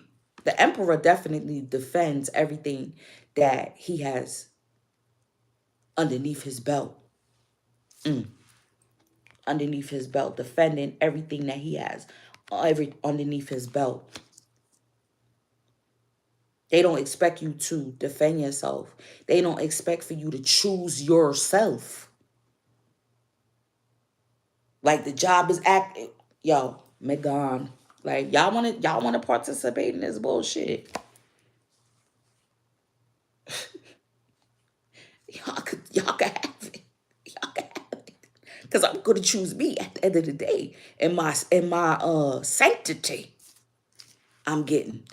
emperor definitely defends everything that he has underneath his belt. Underneath his belt, defending everything that he has underneath his belt. They don't expect you to defend yourself. They don't expect for you to choose yourself. Like the job is active. Yo, Megan. Like y'all wanna participate in this bullshit. Y'all could have it. Y'all could have it. Cause I'm gonna choose me at the end of the day. In my sanctity. I'm getting.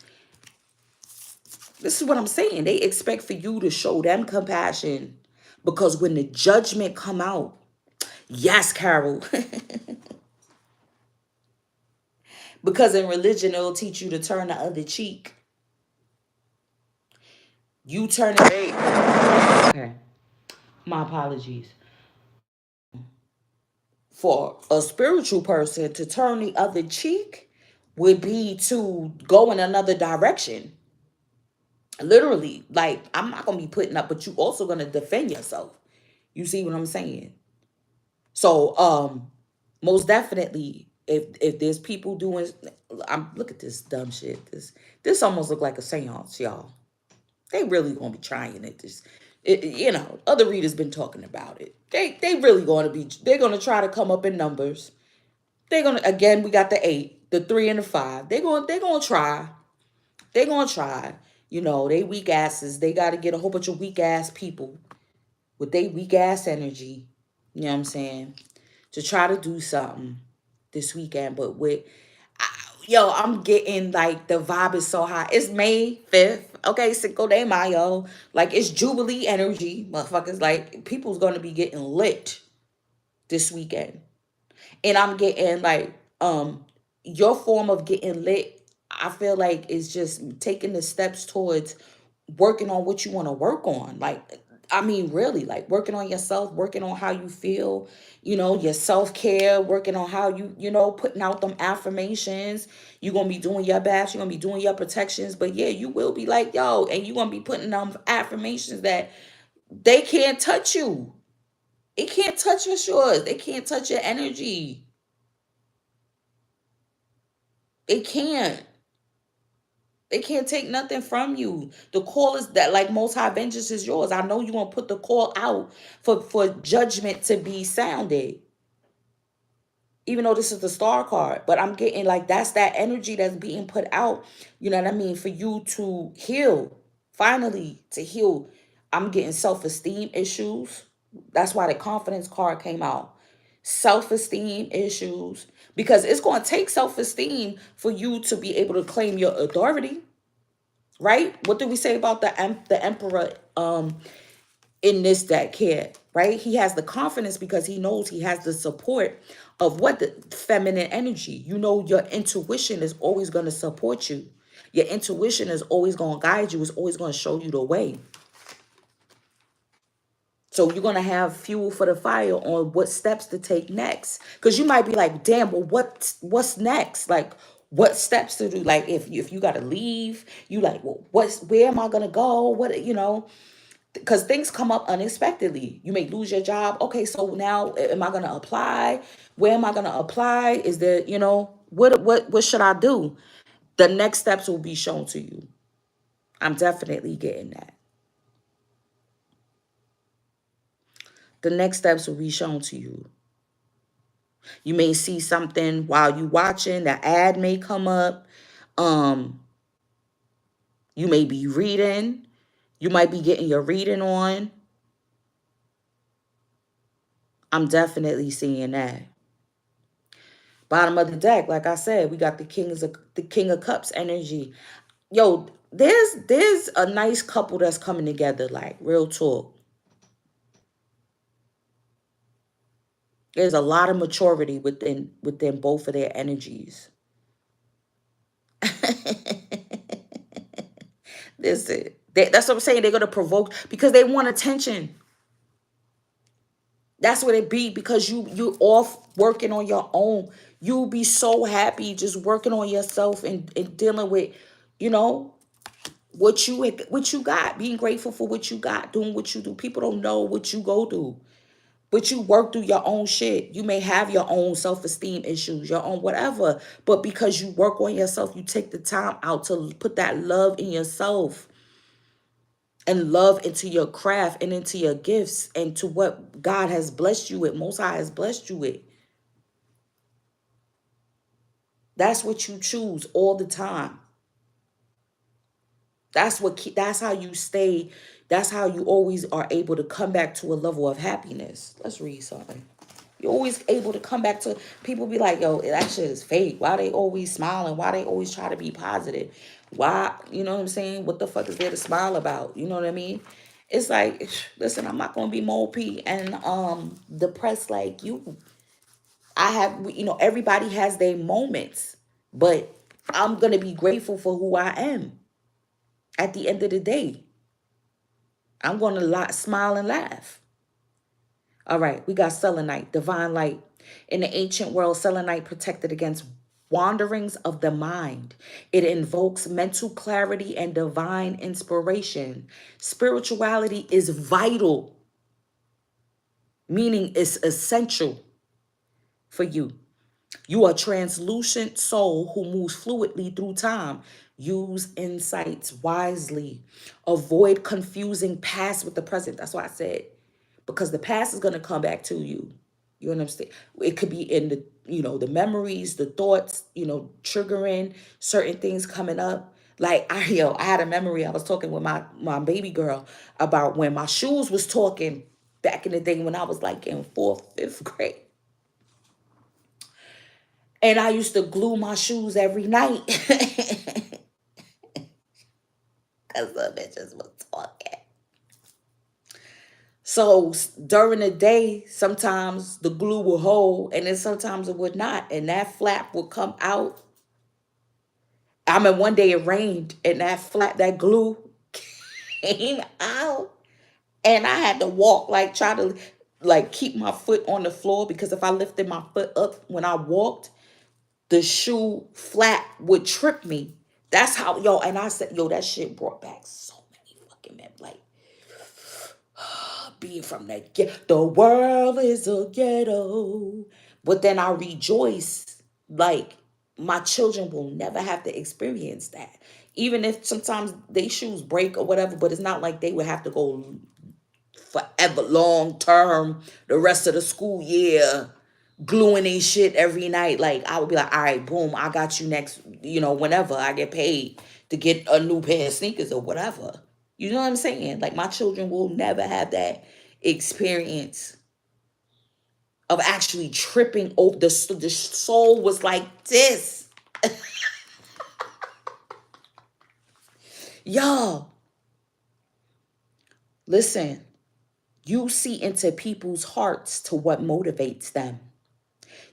This is what I'm saying. They expect for you to show them compassion. Because when the judgment come out, yes, Carol. Because in religion, it'll teach you to turn the other cheek. You turn it. Okay. My apologies. For a spiritual person to turn the other cheek would be to go in another direction. Literally, like I'm not gonna be putting up, but you also gonna defend yourself. You see what I'm saying? So, most definitely, if there's people doing, look at this dumb shit. This almost look like a seance, y'all. They really gonna be trying it. Other readers been talking about it. They really gonna be. They're gonna try to come up in numbers. They're gonna again. We got the 8, the 3, and the 5. They're gonna try. They're gonna try. They weak asses. They got to get a whole bunch of weak ass people with they weak ass energy. You know what I'm saying? To try to do something this weekend, but I'm getting like the vibe is so high. It's May 5th. Okay, Cinco de Mayo. Like, it's Jubilee energy, motherfuckers. Like, people's gonna be getting lit this weekend. And I'm getting like, your form of getting lit, I feel like is just taking the steps towards working on what you want to work on. Like, I mean, really, like working on yourself, working on how you feel, your self-care, working on how putting out them affirmations. You're gonna be doing your best, you're gonna be doing your protections, but yeah, you will be like, yo, and you're gonna be putting them affirmations that they can't touch you. It can't touch your yours. They can't touch your energy. It can't. They can't take nothing from you. The call is that, like, most high vengeance is yours. I know you're gonna put the call out for judgment to be sounded. Even though this is the star card, but I'm getting like that's that energy that's being put out, you know what I mean, for you to heal. Finally, to heal. I'm getting self-esteem issues. That's why the confidence card came out. Self-esteem issues. Because it's going to take self-esteem for you to be able to claim your authority, right? What did we say about the emperor in this deck here, right? He has the confidence because he knows he has the support of what the feminine energy. Your intuition is always going to support you. Your intuition is always going to guide you. It's always going to show you the way. So you're going to have fuel for the fire on what steps to take next. Because you might be like, damn, well, what's next? Like, what steps to do? Like, if you got to leave, you like, well, where am I going to go? Because things come up unexpectedly. You may lose your job. Okay, so now am I going to apply? Where am I going to apply? Is there, what should I do? The next steps will be shown to you. I'm definitely getting that. The next steps will be shown to you. You may see something while you watching. The ad may come up. Um, you may be reading. You might be getting your reading on. I'm definitely seeing that. Bottom of the deck, like I said, we got the King of Cups energy. Yo, there's a nice couple that's coming together, like real talk. There's a lot of maturity within both of their energies. That's what I'm saying. They're gonna provoke because they want attention. That's what it be because you off working on your own. You'll be so happy just working on yourself and dealing with, you know, what you got, being grateful for what you got, doing what you do. People don't know what you go through, but you work through your own shit. You may have your own self-esteem issues, your own whatever, but because you work on yourself, you take the time out to put that love in yourself and love into your craft and into your gifts and to what God has blessed you with, Most High has blessed you with. That's what you choose all the time. That's how you stay. That's how you always are able to come back to a level of happiness. Let's read something. You're always able to come back to, people be like, yo, that shit is fake. Why they always smiling? Why they always try to be positive? Why, you know what I'm saying? What the fuck is there to smile about? You know what I mean? It's like, listen, I'm not gonna be mopey and depressed like you. I have, everybody has their moments, but I'm gonna be grateful for who I am. At the end of the day, I'm going to smile and laugh. All right, we got selenite, divine light. In the ancient world, selenite protected against wanderings of the mind. It invokes mental clarity and divine inspiration. Spirituality is vital, meaning it's essential for you. You are a translucent soul who moves fluidly through time. Use insights wisely. Avoid confusing past with the present. That's why I said, because the past is going to come back to you. You understand? It could be in the memories, the thoughts, triggering certain things coming up. Like I had a memory. I was talking with my baby girl about when my shoes was talking back in the day when I was like in 4th, 5th grade. And I used to glue my shoes every night. the bitches was talking. So during the day, sometimes the glue will hold and then sometimes it would not. And that flap would come out. I mean, one day it rained and that flap, that glue came out. And I had to walk, like try to like keep my foot on the floor because if I lifted my foot up when I walked, the shoe flap would trip me. That's how, yo, and I said, yo, that shit brought back so many fucking men. Like, being from that the world is a ghetto. But then I rejoice, like, my children will never have to experience that. Even if sometimes they shoes break or whatever, but it's not like they would have to go forever, long term, the rest of the school year, gluing a shit every night. Like, I would be like, all right, boom, I got you next, whenever I get paid to get a new pair of sneakers or whatever. You know what I'm saying? Like, my children will never have that experience of actually tripping over. The soul was like this. Y'all, listen, you see into people's hearts to what motivates them.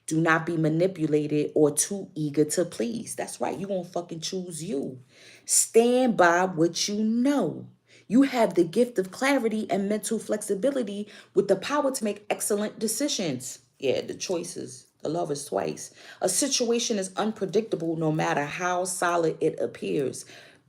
Do not be manipulated or too eager to please. That's right. You're going to fucking choose you. Stand by what you know. You have the gift of clarity and mental flexibility with the power to make excellent decisions. Yeah, the choices. The love is twice. A situation is unpredictable no matter how solid it appears.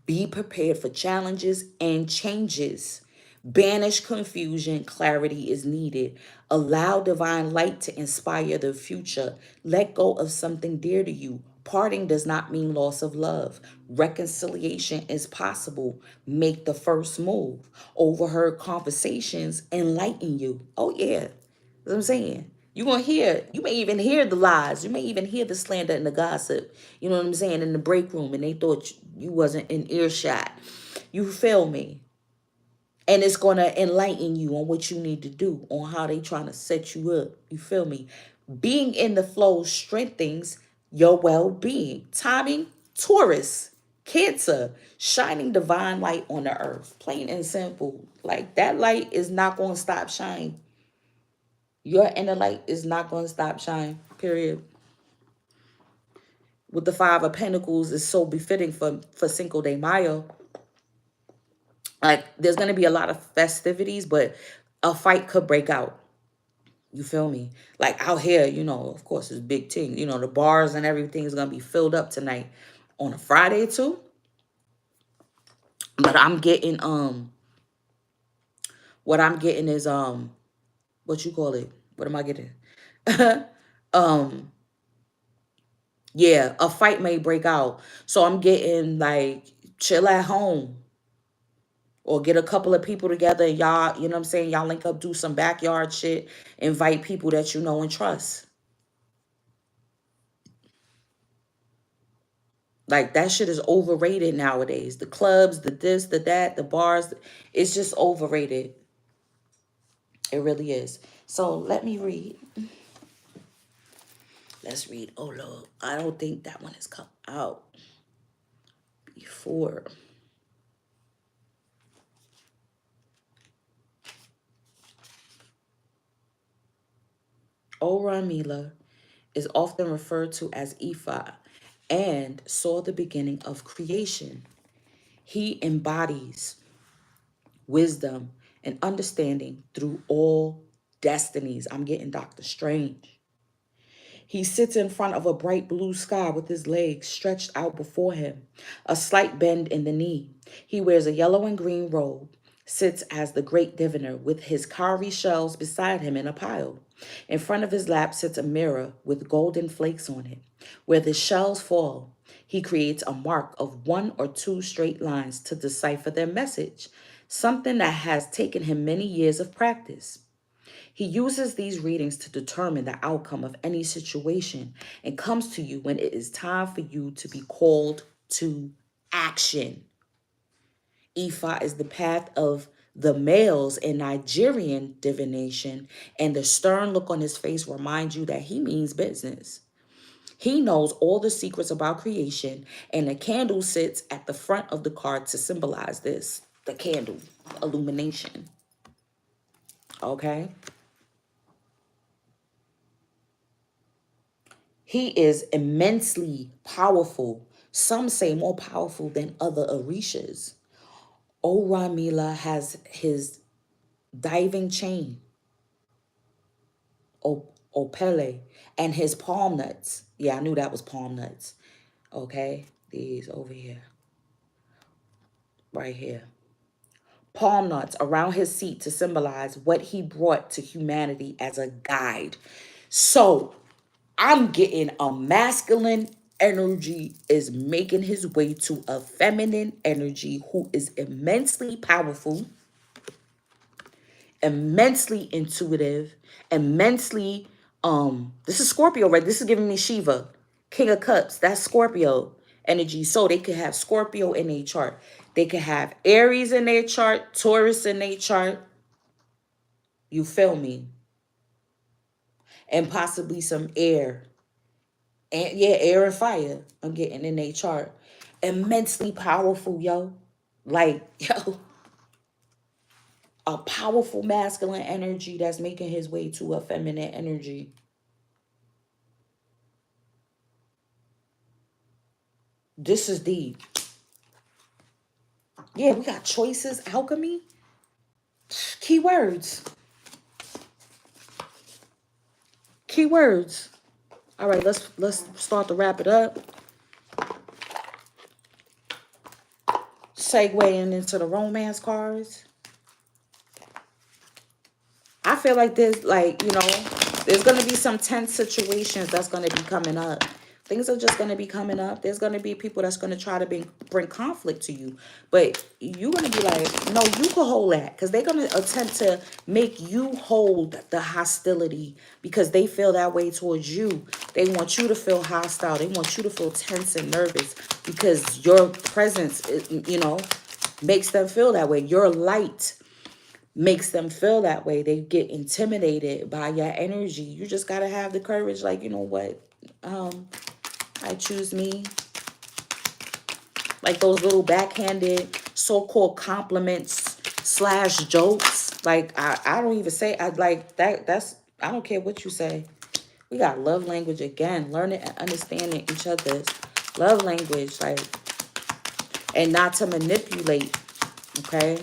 Be prepared for challenges and changes. Banish confusion, clarity is needed. Allow divine light to inspire the future. Let go of something dear to you. Parting does not mean loss of love. Reconciliation is possible. Make the first move. Overheard conversations enlighten you. Oh, yeah. That's what I'm saying. You're going to hear, you may even hear the lies. You may even hear the slander and the gossip. You know what I'm saying? In the break room, and they thought you wasn't in earshot. You feel me? And it's going to enlighten you on what you need to do, on how they trying to set you up. You feel me? Being in the flow strengthens your well-being. Timing, Taurus, Cancer, shining divine light on the earth. Plain and simple. Like, that light is not going to stop shining. Your inner light is not going to stop shining, period. With the Five of Pentacles is so befitting for Cinco de Mayo. Like, there's going to be a lot of festivities, but a fight could break out. You feel me? Like, out here, of course, it's big thing. The bars and everything is going to be filled up tonight on a Friday too. But I'm getting, what I'm getting is, what you call it? What am I getting? Yeah, a fight may break out. So I'm getting, like, chill at home. Or get a couple of people together and y'all, you know what I'm saying? Y'all link up, do some backyard shit. Invite people that you know and trust. Like, that shit is overrated nowadays. The clubs, the this, the that, the bars. It's just overrated. It really is. So let me read. Let's read. Oh, Lord. I don't think that one has come out before. Oramila is often referred to as Ifa and saw the beginning of creation. He embodies wisdom and understanding through all destinies. I'm getting Dr. Strange. He sits in front of a bright blue sky with his legs stretched out before him, a slight bend in the knee. He wears a yellow and green robe, sits as the great diviner with his cowrie shells beside him in a pile. In front of his lap sits a mirror with golden flakes on it. Where the shells fall, he creates a mark of 1 or 2 straight lines to decipher their message, something that has taken him many years of practice. He uses these readings to determine the outcome of any situation and comes to you when it is time for you to be called to action. Ifa is the path of the males in Nigerian divination, and the stern look on his face reminds you that he means business. He knows all the secrets about creation, and the candle sits at the front of the card to symbolize this. The candle, illumination. Okay? He is immensely powerful. Some say more powerful than other Orishas. Oramila has his diving chain, Opele, and his palm nuts. Yeah, I knew that was palm nuts. Okay, these over here, right here. Palm nuts around his seat to symbolize what he brought to humanity as a guide. So I'm getting a masculine energy is making his way to a feminine energy who is immensely powerful, immensely intuitive, immensely this is Scorpio, right? This is giving me Shiva, King of Cups. That's Scorpio energy. So they could have Scorpio in their chart. They could have Aries in their chart, Taurus in their chart. You feel me? And possibly some air. And yeah, air and fire. I'm getting in their chart. Immensely powerful, yo. Like, yo, a powerful masculine energy that's making his way to a feminine energy. This is deep. Yeah, we got choices, alchemy, keywords. Keywords. All right, let's start to wrap it up. Segueing into the romance cards. I feel like there's like, there's going to be some tense situations that's going to be coming up. Things are just going to be coming up. There's going to be people that's going to try to bring conflict to you. But you're going to be like, no, you can hold that. Because they're going to attempt to make you hold the hostility because they feel that way towards you. They want you to feel hostile. They want you to feel tense and nervous because your presence, makes them feel that way. Your light makes them feel that way. They get intimidated by your energy. You just got to have the courage, like, you know what? I choose me. Like those little backhanded so-called compliments / jokes. Like, I don't even say, I like that. I don't care what you say. We got love language again. Learning and understanding each other's love language. Like, and not to manipulate. Okay.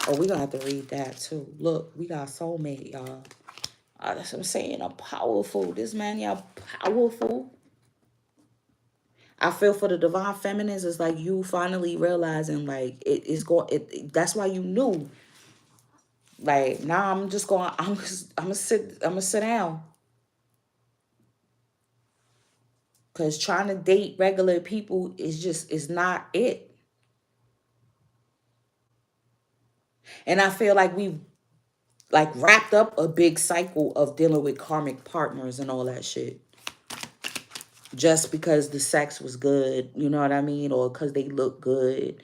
Oh, we're going to have to read that too. Look, we got soulmate, y'all. That's what I'm saying. I'm powerful. This man, y'all powerful. I feel for the divine feminines. It's like you finally realizing, like, that's why you knew. Like, now I'm just going, I'm going to sit down. Because trying to date regular people is not it. And I feel like we've like wrapped up a big cycle of dealing with karmic partners and all that shit. Just because the sex was good, you know what I mean? Or because they look good.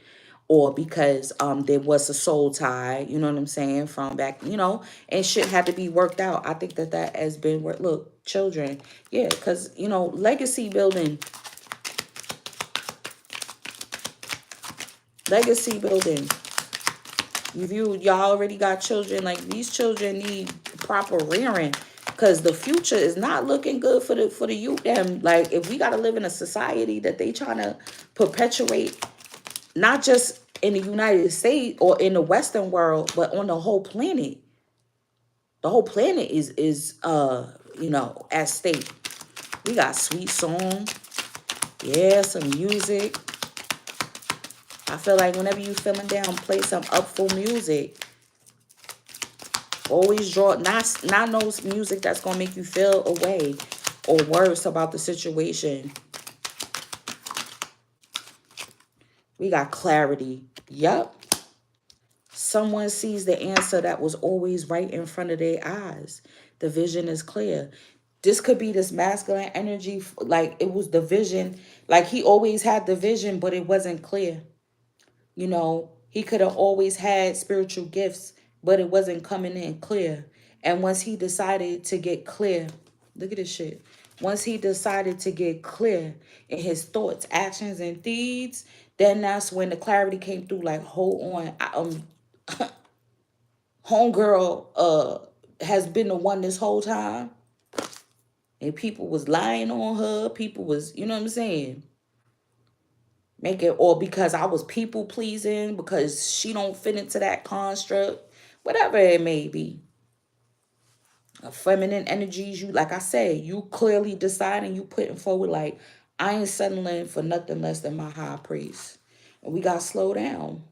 Or because there was a soul tie, you know what I'm saying, from back, and shit had to be worked out. I think that has been worked. Look, children, yeah, because, legacy building. Legacy building. If y'all already got children, like these children need proper rearing. Because the future is not looking good for the youth. Them, like, if we got to live in a society that they trying to perpetuate, not just in the United States or in the Western world, but on the whole planet. The whole planet is at stake. We got sweet songs. Yeah, some music. I feel like whenever you feeling down, play some upful music. Always draw, not no music that's going to make you feel away or worse about the situation. We got clarity. Yup. Someone sees the answer that was always right in front of their eyes. The vision is clear. This could be this masculine energy, like it was the vision. Like he always had the vision, but it wasn't clear. He could have always had spiritual gifts, but it wasn't coming in clear. And once he decided to get clear, look at this shit. Once he decided to get clear in his thoughts, actions, and deeds, then that's when the clarity came through. Like, hold on, homegirl has been the one this whole time, and people was lying on her. People was, you know what I'm saying, make it, or because I was people pleasing, because she don't fit into that construct, whatever it may be. Feminine energies, you, like I said, you clearly deciding, you putting forward like, I ain't settling for nothing less than my high priest. And we gotta slow down.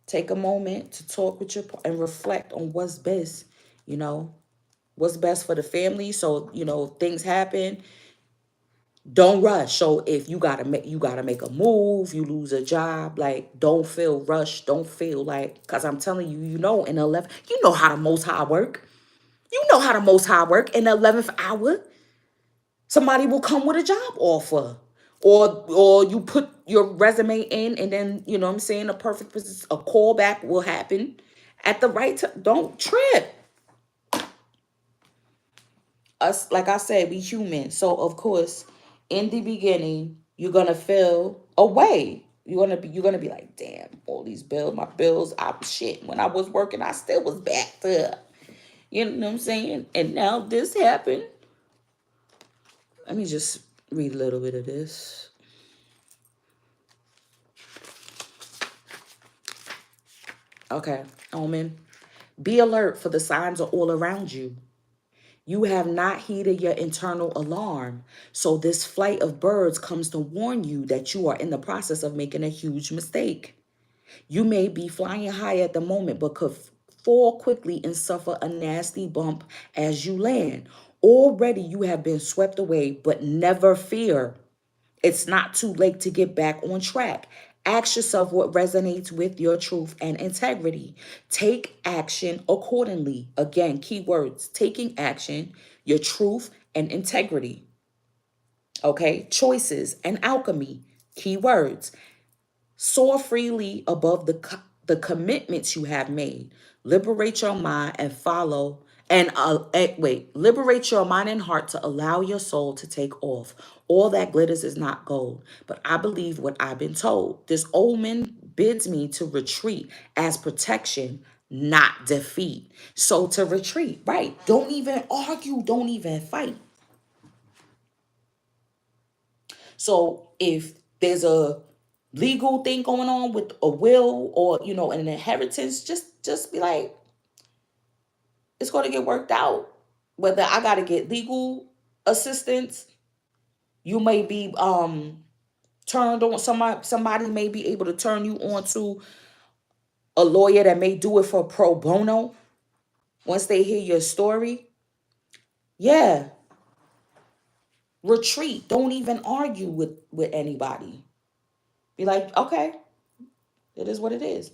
Take a moment to talk with your and reflect on what's best, you know, what's best for the family. So, you know, things happen. Don't rush. So if you gotta make a move, you lose a job, like, don't feel rushed. Don't feel like, because I'm telling you, you know, in the 11th, you know how the most high work. You know how the most high work. In the 11th hour, somebody will come with a job offer. Or you put your resume in, and then, you know what I'm saying, a perfect position, a callback will happen at the right time. Don't trip. Us, like I said, we human. So of course, in the beginning, you're gonna feel away. You're gonna be like, damn, all these bills, my bills, I shit. When I was working, I still was backed up. You know what I'm saying? And now this happened. Let me just read a little bit of this. Okay, Omen. Be alert, for the signs are all around you. You have not heeded your internal alarm. So this flight of birds comes to warn you that you are in the process of making a huge mistake. You may be flying high at the moment, but could fall quickly and suffer a nasty bump as you land. Already you have been swept away, but never fear. It's not too late to get back on track. Ask yourself what resonates with your truth and integrity. Take action accordingly. Again, keywords: taking action, your truth and integrity. Okay, choices and alchemy. Keywords: soar freely above the commitments you have made. Liberate your mind and follow. Liberate your mind and heart to allow your soul to take off. All that glitters is not gold, but I believe what I've been told. This omen bids me to retreat as protection, not defeat. So to retreat, right? Don't even argue, don't even fight. So if there's a legal thing going on with a will, or, you know, an inheritance, just be like, it's going to get worked out. Whether I got to get legal assistance, you may be turned on, somebody may be able to turn you on to a lawyer that may do it for pro bono once they hear your story. Yeah, retreat. Don't even argue with anybody. Be like, okay, it is what it is.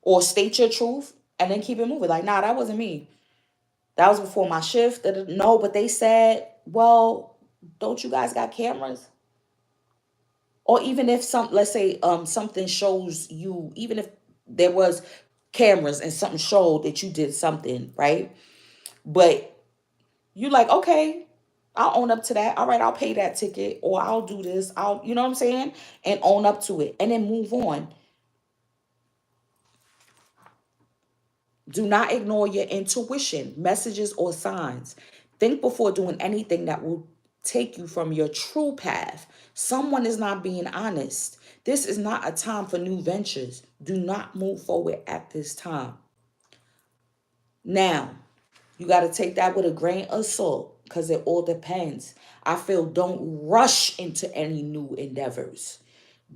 Or state your truth and then keep it moving. Like, nah, that wasn't me. That was before my shift. No, but they said, well, don't you guys got cameras? Or even if let's say something shows you, even if there was cameras and something showed that you did something, right? But you like, okay, I'll own up to that. All right, I'll pay that ticket, or I'll do this. You know what I'm saying? And own up to it and then move on. Do not ignore your intuition, messages, or signs. Think before doing anything that will take you from your true path. Someone is not being honest. This is not a time for new ventures. Do not move forward at this time. Now, you got to take that with a grain of salt, because it all depends. I feel don't rush into any new endeavors.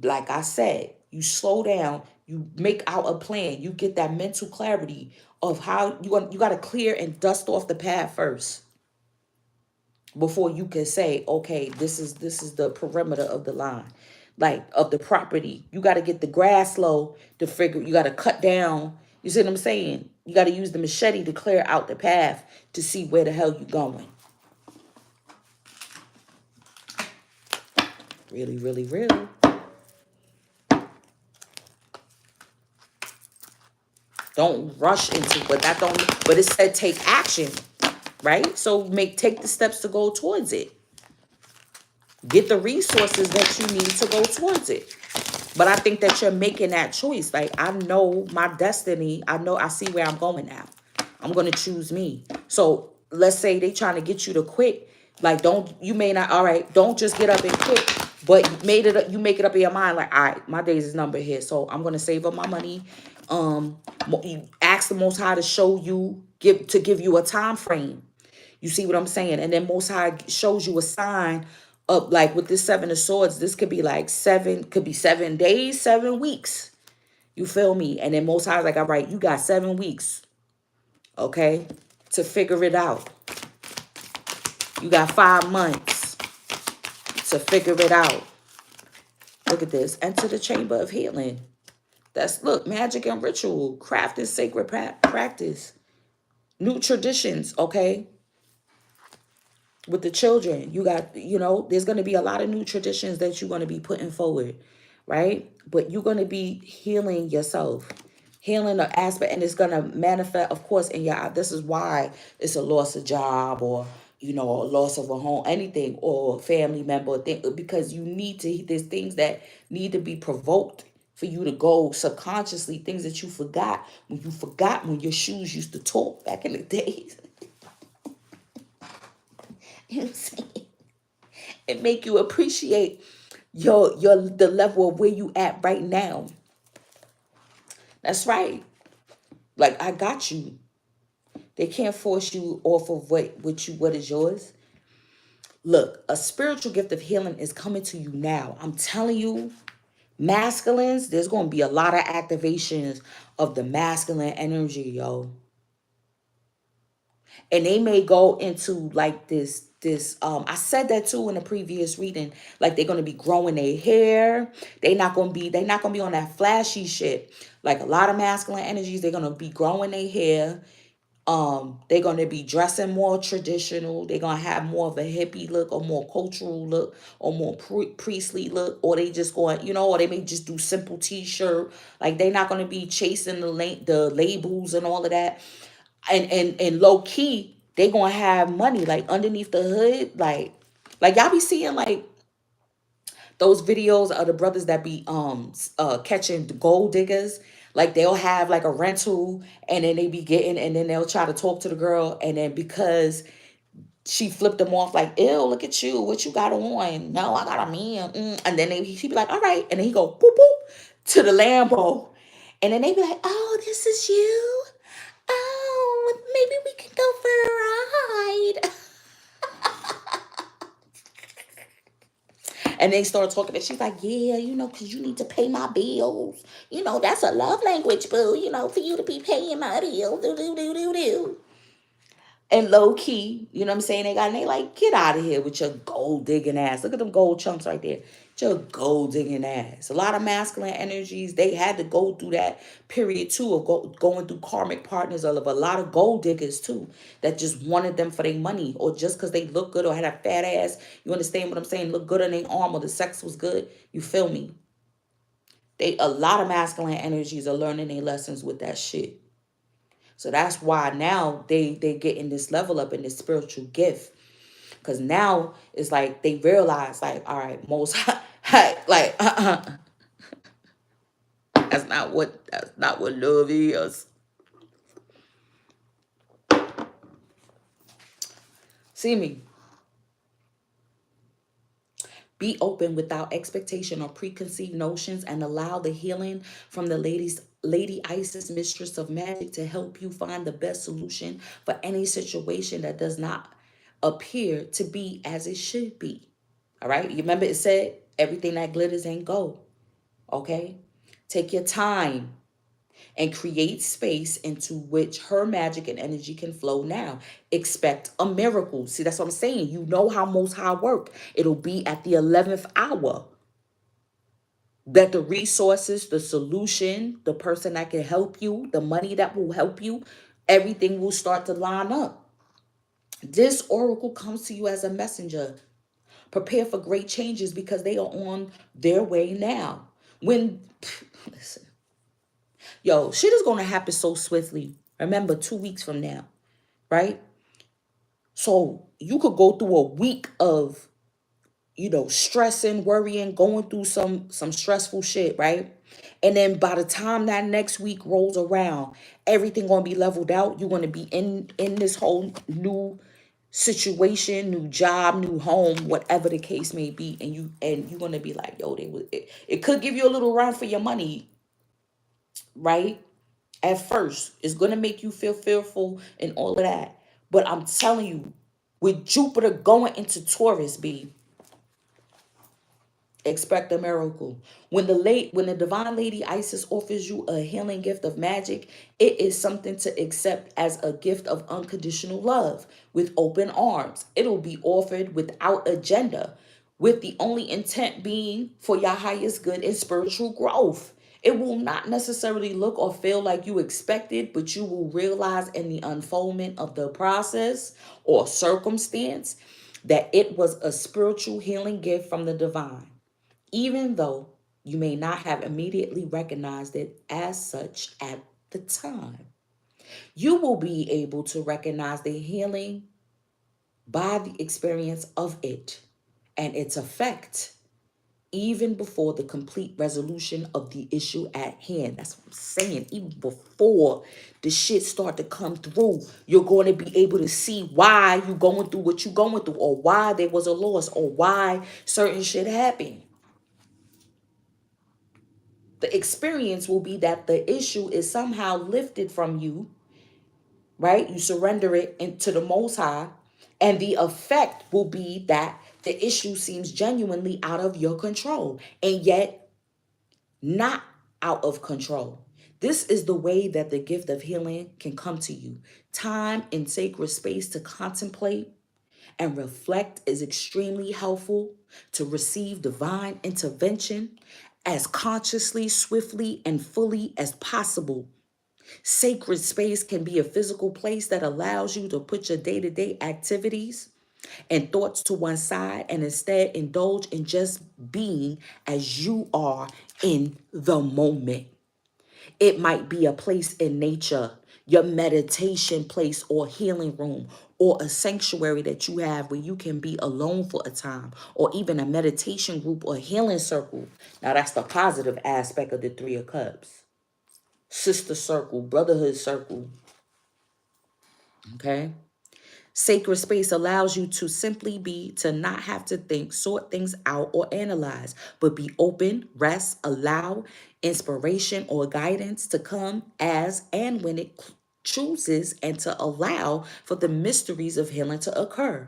Like I said, you slow down, you make out a plan, you get that mental clarity of how you got to clear and dust off the path first before you can say, okay, this is the perimeter of the line, like of the property. You got to get the grass low to figure, you got to cut down. You see what I'm saying? You got to use the machete to clear out the path to see where the hell you going. Really, really, really. Don't rush into it. That don't. But it said take action, right? So take the steps to go towards it. Get the resources that you need to go towards it. But I think that you're making that choice. Like, I know my destiny. I know, I see where I'm going now. I'm going to choose me. So let's say they trying to get you to quit. Like, don't, you may not, all right, don't just get up and quit. But you make it up in your mind, like, all right, my days is numbered here. So I'm going to save up my money. You ask the Most High to show you, give you a time frame. You see what I'm saying? And then Most High shows you a sign of, like, with this Seven of Swords, this could be like could be 7 days, 7 weeks. You feel me? And then Most High's like, all right, you got 7 weeks, okay, to figure it out. You got 5 months to figure it out. Look at this. Enter the chamber of healing. That's, look, magic and ritual, craft and sacred practice, new traditions, okay? With the children, you got, there's going to be a lot of new traditions that you're going to be putting forward, right? But you're going to be healing yourself, healing the aspect, and it's going to manifest, of course, in your, this is why it's a loss of job, or, a loss of a home, anything, or family member thing, because you need to, there's things that need to be provoked for you to go subconsciously, things that you forgot when your shoes used to talk back in the days. You know what I'm saying? And make you appreciate the level of where you at right now. That's right. Like, I got you. They can't force you off of what is yours. Look, a spiritual gift of healing is coming to you now. I'm telling you, masculines, there's going to be a lot of activations of the masculine energy, yo. And they may go into like this I said that too in a previous reading, like they're going to be growing their hair. They're not going to be on that flashy shit. Like, a lot of masculine energies, they're going to be growing their hair. They're going to be dressing more traditional. They're going to have more of a hippie look, or more cultural look, or more priestly look, or they just going, or they may just do simple t-shirt. Like, they're not going to be chasing the labels and all of that. And low key, they gonna have money, like, underneath the hood, like y'all be seeing, like, those videos of the brothers that be catching the gold diggers. Like, they'll have like a rental, and then they be getting, and then they'll try to talk to the girl, and then because she flipped them off, like, ew, look at you, what you got on? No, I got a man. And then she be like, all right, and then he go boop boop to the Lambo, and then they be like, oh, this is you. Oh, maybe we can go for a ride. And they start talking, and she's like, yeah, because you need to pay my bills. That's a love language, boo, for you to be paying my bills. Do, do, do, do, do. And low key, you know what I'm saying? They like, get out of here with your gold digging ass. Look at them gold chunks right there. Your gold digging ass. A lot of masculine energies, they had to go through that period too, of going through karmic partners, of a lot of gold diggers too, that just wanted them for their money, or just because they look good, or had a fat ass. You understand what I'm saying? Look good on their arm, or the sex was good. You feel me? A lot of masculine energies are learning their lessons with that shit. So that's why now they getting this level up in this spiritual gift. Because now it's like they realize, like, all right, most high, like, that's not what love is. See me. Be open without expectation or preconceived notions, and allow the healing from the Lady Isis, Mistress of Magic, to help you find the best solution for any situation that does not appear to be as it should be. All right. You remember it said everything that glitters ain't gold. Okay. Take your time and create space into which her magic and energy can flow now. Expect a miracle. See, that's what I'm saying. You know how Most High work. It'll be at the 11th hour that the resources, the solution, the person that can help you, the money that will help you, everything will start to line up. This oracle comes to you as a messenger. Prepare for great changes because they are on their way now. Listen, yo, shit is going to happen so swiftly. Remember, 2 weeks from now, right? So you could go through a week of, stressing, worrying, going through some stressful shit, right? And then by the time that next week rolls around, everything gonna be leveled out. You're gonna be in this whole new situation, new job, new home, whatever the case may be, and you're gonna be like, yo, it could give you a little run for your money, right? At first, it's gonna make you feel fearful and all of that. But I'm telling you, with Jupiter going into Taurus, B, expect a miracle. When the divine lady Isis offers you a healing gift of magic, it is something to accept as a gift of unconditional love with open arms. It'll be offered without agenda, with the only intent being for your highest good and spiritual growth. It will not necessarily look or feel like you expected, but you will realize in the unfoldment of the process or circumstance that it was a spiritual healing gift from the divine, even though you may not have immediately recognized it as such at the time. You will be able to recognize the healing by the experience of it and its effect, even before the complete resolution of the issue at hand. That's what I'm saying. Even before the shit start to come through, you're going to be able to see why you're going through what you're going through, or why there was a loss, or why certain shit happened. The experience will be that the issue is somehow lifted from you, right? You surrender it into the Most High, and the effect will be that the issue seems genuinely out of your control, and yet not out of control. This is the way that the gift of healing can come to you. Time and sacred space to contemplate and reflect is extremely helpful to receive divine intervention as consciously, swiftly, and fully as possible. Sacred space can be a physical place that allows you to put your day-to-day activities and thoughts to one side and instead indulge in just being as you are in the moment. It might be a place in nature, your meditation place or healing room, or a sanctuary that you have where you can be alone for a time, or even a meditation group or healing circle. Now, that's the positive aspect of the Three of Cups. Sister circle, brotherhood circle, okay? Sacred space allows you to simply be, to not have to think, sort things out, or analyze, but be open, rest, allow inspiration or guidance to come as and when it chooses, and to allow for the mysteries of healing to occur.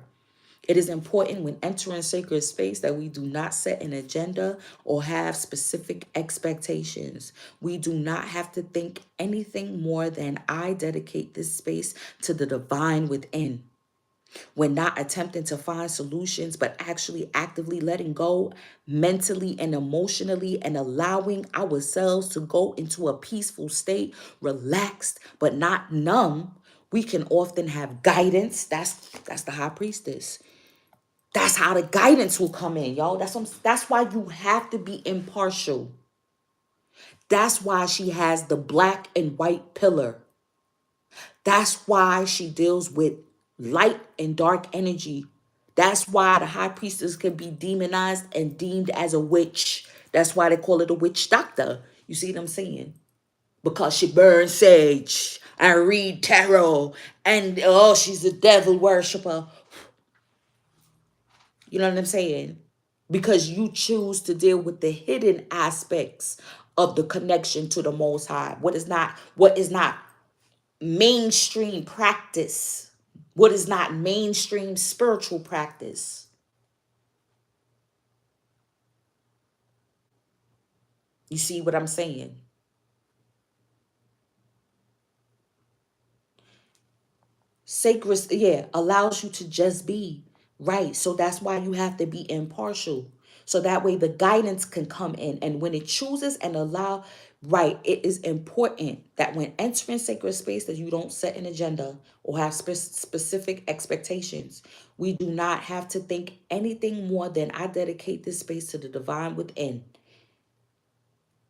It is important when entering sacred space that we do not set an agenda or have specific expectations. We do not have to think anything more than I dedicate this space to the divine within. When not attempting to find solutions, but actually actively letting go mentally and emotionally and allowing ourselves to go into a peaceful state, relaxed, but not numb, we can often have guidance. That's the high priestess. That's how the guidance will come in, y'all. That's why you have to be impartial. That's why she has the black and white pillar. That's why she deals with light and dark energy. That's why the high priestess can be demonized and deemed as a witch. That's why they call it a witch doctor. You see what I'm saying? Because she burns sage and read tarot, and oh, she's a devil worshiper. You know what I'm saying? Because you choose to deal with the hidden aspects of the connection to the Most High. What is not mainstream practice. What is not mainstream spiritual practice. You see what I'm saying? Sacred, yeah, allows you to just be, right? So that's why you have to be impartial. So that way the guidance can come in. And when it chooses and allow, right, it is important that when entering sacred space that you don't set an agenda or have specific expectations. We do not have to think anything more than I dedicate this space to the divine within.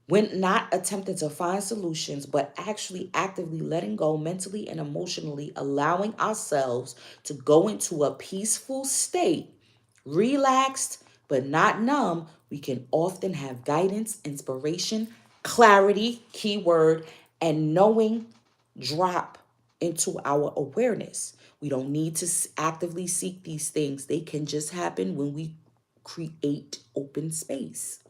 When not attempting to find solutions, but actually actively letting go mentally and emotionally, allowing ourselves to go into a peaceful state, relaxed, but not numb. We can often have guidance, inspiration, clarity, keyword, and knowing drop into our awareness. We don't need to actively seek these things. They can just happen when we create open space.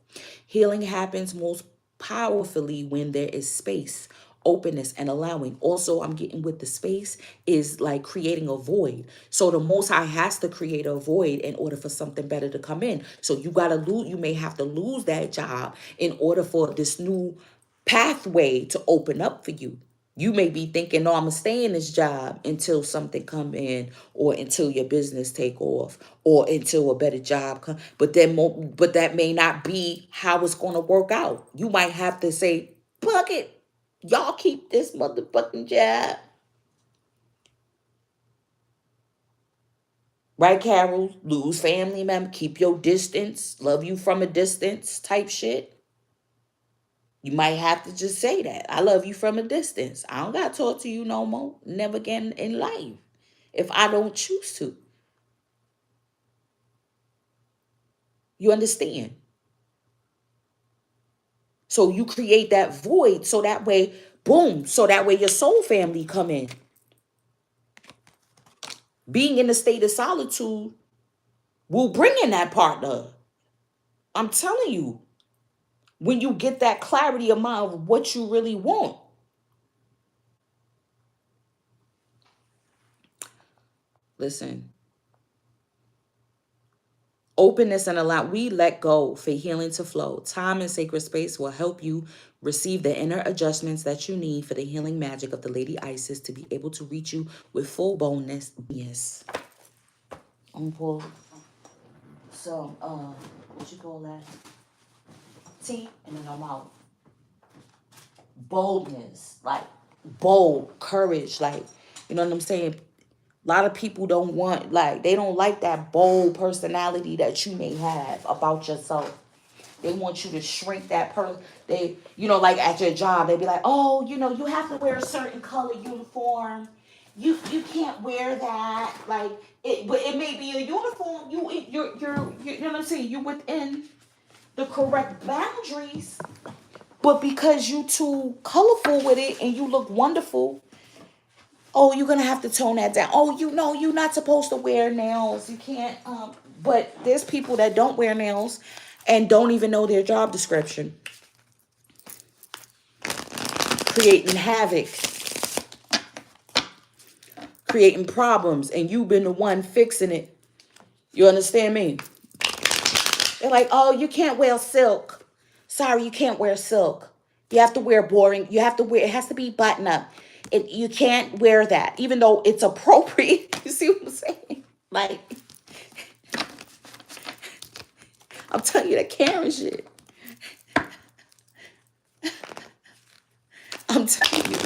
Healing happens most powerfully when there is space, openness, and allowing. Also, I'm getting with the space is like creating a void. So the Most High has to create a void in order for something better to come in. So you gotta lose. You may have to lose that job in order for this new pathway to open up for you. You may be thinking, no, I'm gonna stay in this job until something come in, or until your business take off, or until a better job come. But then, but that may not be how it's gonna work out. You might have to say, "Fuck it, y'all keep this motherfucking job." Right, Carol? Lose family member, keep your distance, love you from a distance type shit. You might have to just say that. I love you from a distance. I don't got to talk to you no more. Never again in life. If I don't choose to. You understand? So you create that void so that way, boom, so that way your soul family come in. Being in a state of solitude will bring in that partner. I'm telling you. When you get that clarity of mind of what you really want. Listen. Openness and allow. We let go for healing to flow. Time and sacred space will help you receive the inner adjustments that you need for the healing magic of the Lady Isis to be able to reach you with full boldness. Yes. I'm gonna pull some what you call that? Tea, and then I'm out. Boldness, like bold, courage, like, you know what I'm saying? A lot of people don't want, like, they don't like that bold personality that you may have about yourself. They want you to shrink that person. They, you know, like at your job, they be like, oh, you know, you have to wear a certain color uniform. You can't wear that. Like it, but it may be a uniform. You know what I'm saying? You're within the correct boundaries. But because you too colorful with it and you look wonderful, oh, you're gonna have to tone that down. Oh, you know, you're not supposed to wear nails. You can't. But there's people that don't wear nails and don't even know their job description, creating havoc, creating problems, and you've been the one fixing it. You understand me? They're like, oh, you can't wear silk. Sorry, you can't wear silk. You have to wear boring. You have to wear. It has to be button up. You can't wear that, even though it's appropriate. You see what I'm saying? Like, I'm telling you that Karen shit. I'm telling you,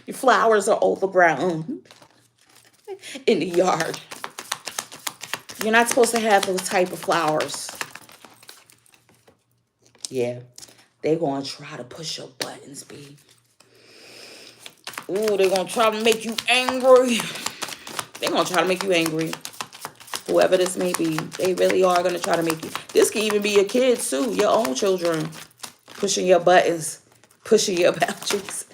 your flowers are overgrown in the yard. You're not supposed to have those type of flowers. Yeah, they're going to try to push your buttons, B. Ooh, they're going to try to make you angry. They're going to try to make you angry. Whoever this may be, they really are going to try to make you. This can even be your kids, too. Your own children. Pushing your buttons. Pushing your boundaries.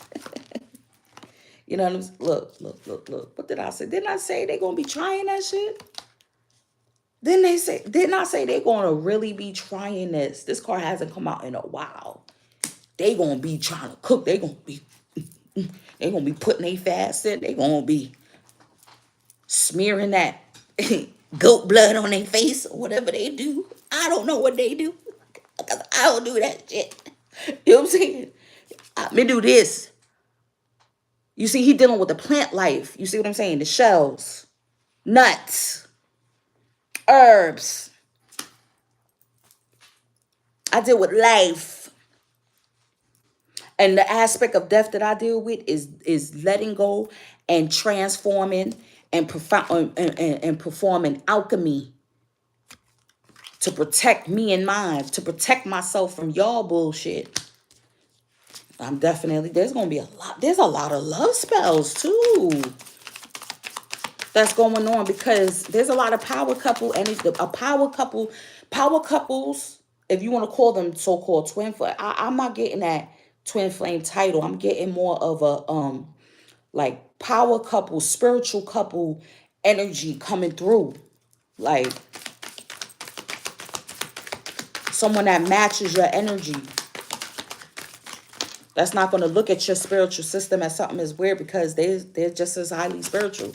You know what I'm saying? Look. What did I say? Didn't I say they're going to be trying that shit? Didn't I say they're going to really be trying this? This car hasn't come out in a while. They going to be trying to cook. They going to be putting their fast in. They going to be smearing that goat blood on their face or whatever they do. I don't know what they do. I don't do that shit. You know what I'm saying? Me do this. You see, he dealing with the plant life. You see what I'm saying? The shells, nuts, herbs. I deal with life. And the aspect of death that I deal with is letting go and transforming and performing alchemy to protect me and mine, to protect myself from y'all bullshit. I'm definitely, there's a lot of love spells too. that's going on, because there's a lot of power couple energy. A power couples, if you want to call them so-called twin flame. I'm not getting that twin flame title. I'm getting more of a like power couple, spiritual couple energy coming through. Like someone that matches your energy. That's not going to look at your spiritual system as something is weird, because they're just as highly spiritual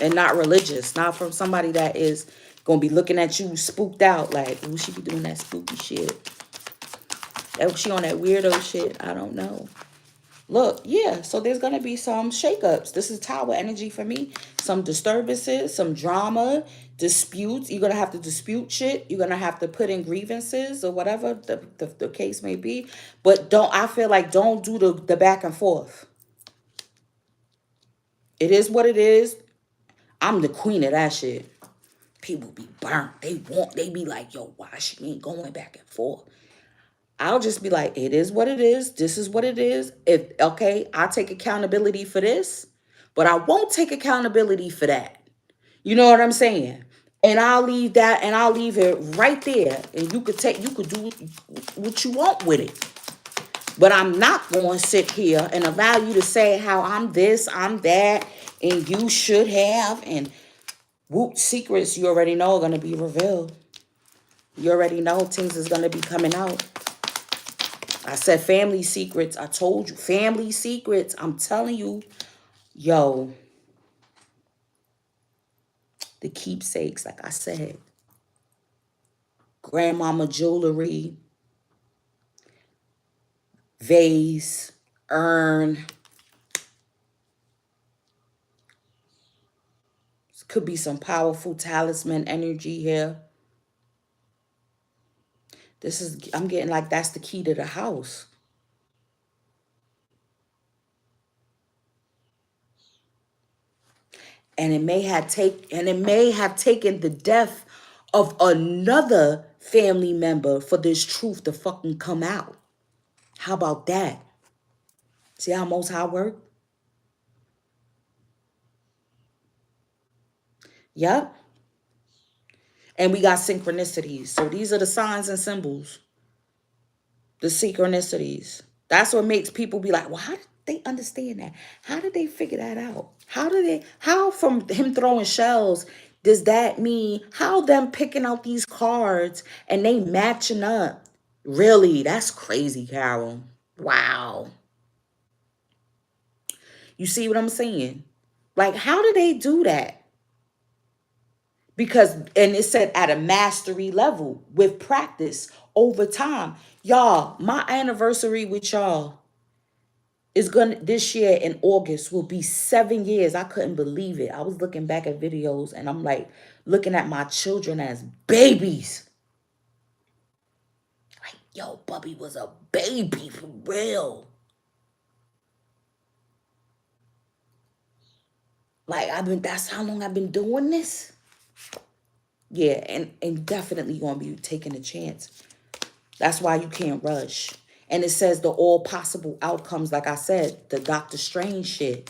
and not religious. Not from somebody that is going to be looking at you spooked out like, ooh, she be doing that spooky shit. She on that weirdo shit. I don't know. Look, yeah, so there's going to be some shakeups. This is tower energy for me. Some disturbances, some drama, disputes. You're going to have to dispute shit. You're going to have to put in grievances or whatever the case may be. But I feel like don't do the back and forth. It is what it is. I'm the queen of that shit. People be burnt. They be like, yo, why she ain't going back and forth? I'll just be like, it is what it is. This is what it is. Okay, I'll take accountability for this, but I won't take accountability for that. You know what I'm saying? And I'll leave that, and I'll leave it right there. And you could do what you want with it. But I'm not going to sit here and allow you to say how I'm this, I'm that, and you should have. And whoop, secrets you already know are going to be revealed. You already know things is going to be coming out. I said family secrets. I told you, family secrets. I'm telling you, yo, the keepsakes, like I said, grandmama jewelry, vase, urn. Could be some powerful talisman energy here. I'm getting like that's the key to the house. And it may have taken the death of another family member for this truth to fucking come out. How about that? See how Most High work? Yep. And we got synchronicities. So these are the signs and symbols. The synchronicities. That's what makes people be like, well, how did they understand that? How did they figure that out? How from him throwing shells, does that mean, how them picking out these cards and they matching up? Really? That's crazy, Carol. Wow. You see what I'm saying? Like, how do they do that? Because, and it said at a mastery level with practice over time. Y'all, my anniversary with y'all is this year in August will be 7 years. I couldn't believe it. I was looking back at videos and I'm like looking at my children as babies. Like, yo, Bubby was a baby for real. Like, that's how long I've been doing this. Yeah, and definitely gonna be taking a chance. That's why you can't rush. And it says the all possible outcomes, like I said, the Doctor Strange shit.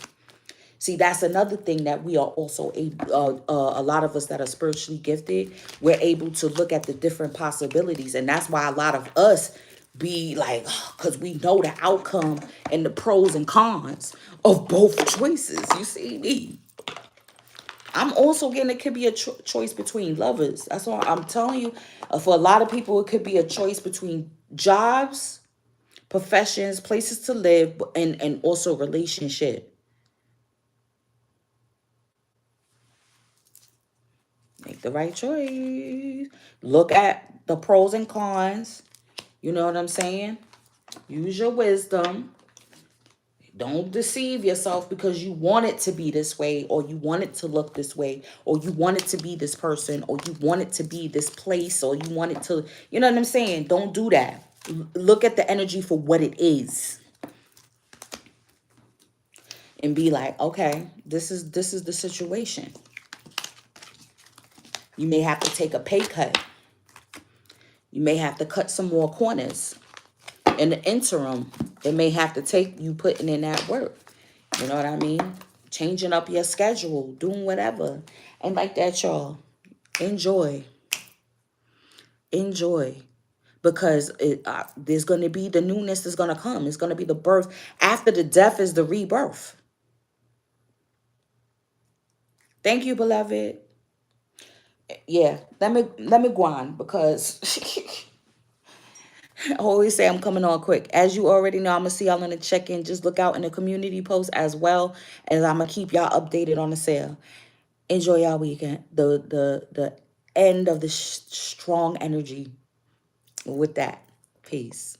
See, that's another thing that we are also able, a lot of us that are spiritually gifted, we're able to look at the different possibilities. And that's why a lot of us be like, because we know the outcome and the pros and cons of both choices. You see me? I'm also getting it could be a choice between lovers. That's why I'm telling you, for a lot of people, it could be a choice between jobs, professions, places to live, and also relationship. Make the right choice. Look at the pros and cons. You know what I'm saying? Use your wisdom. Don't deceive yourself because you want it to be this way, or you want it to look this way, or you want it to be this person, or you want it to be this place, or you want it to, you know what I'm saying? Don't do that. Look at the energy for what it is. And be like, okay, this is the situation. You may have to take a pay cut. You may have to cut some more corners. In the interim, it may have to take you putting in that work. You know what I mean? changing up your schedule, doing whatever. And like that, y'all, enjoy. Enjoy. Because there's going to be the newness is going to come. It's going to be the birth. After the death is the rebirth. Thank you, beloved. Yeah, let me go on because I always say I'm coming on quick. As you already know, I'm going to see y'all in the check-in. Just look out in the community post as well. And I'm going to keep y'all updated on the sale. Enjoy y'all weekend. The end of the strong energy with that. Peace.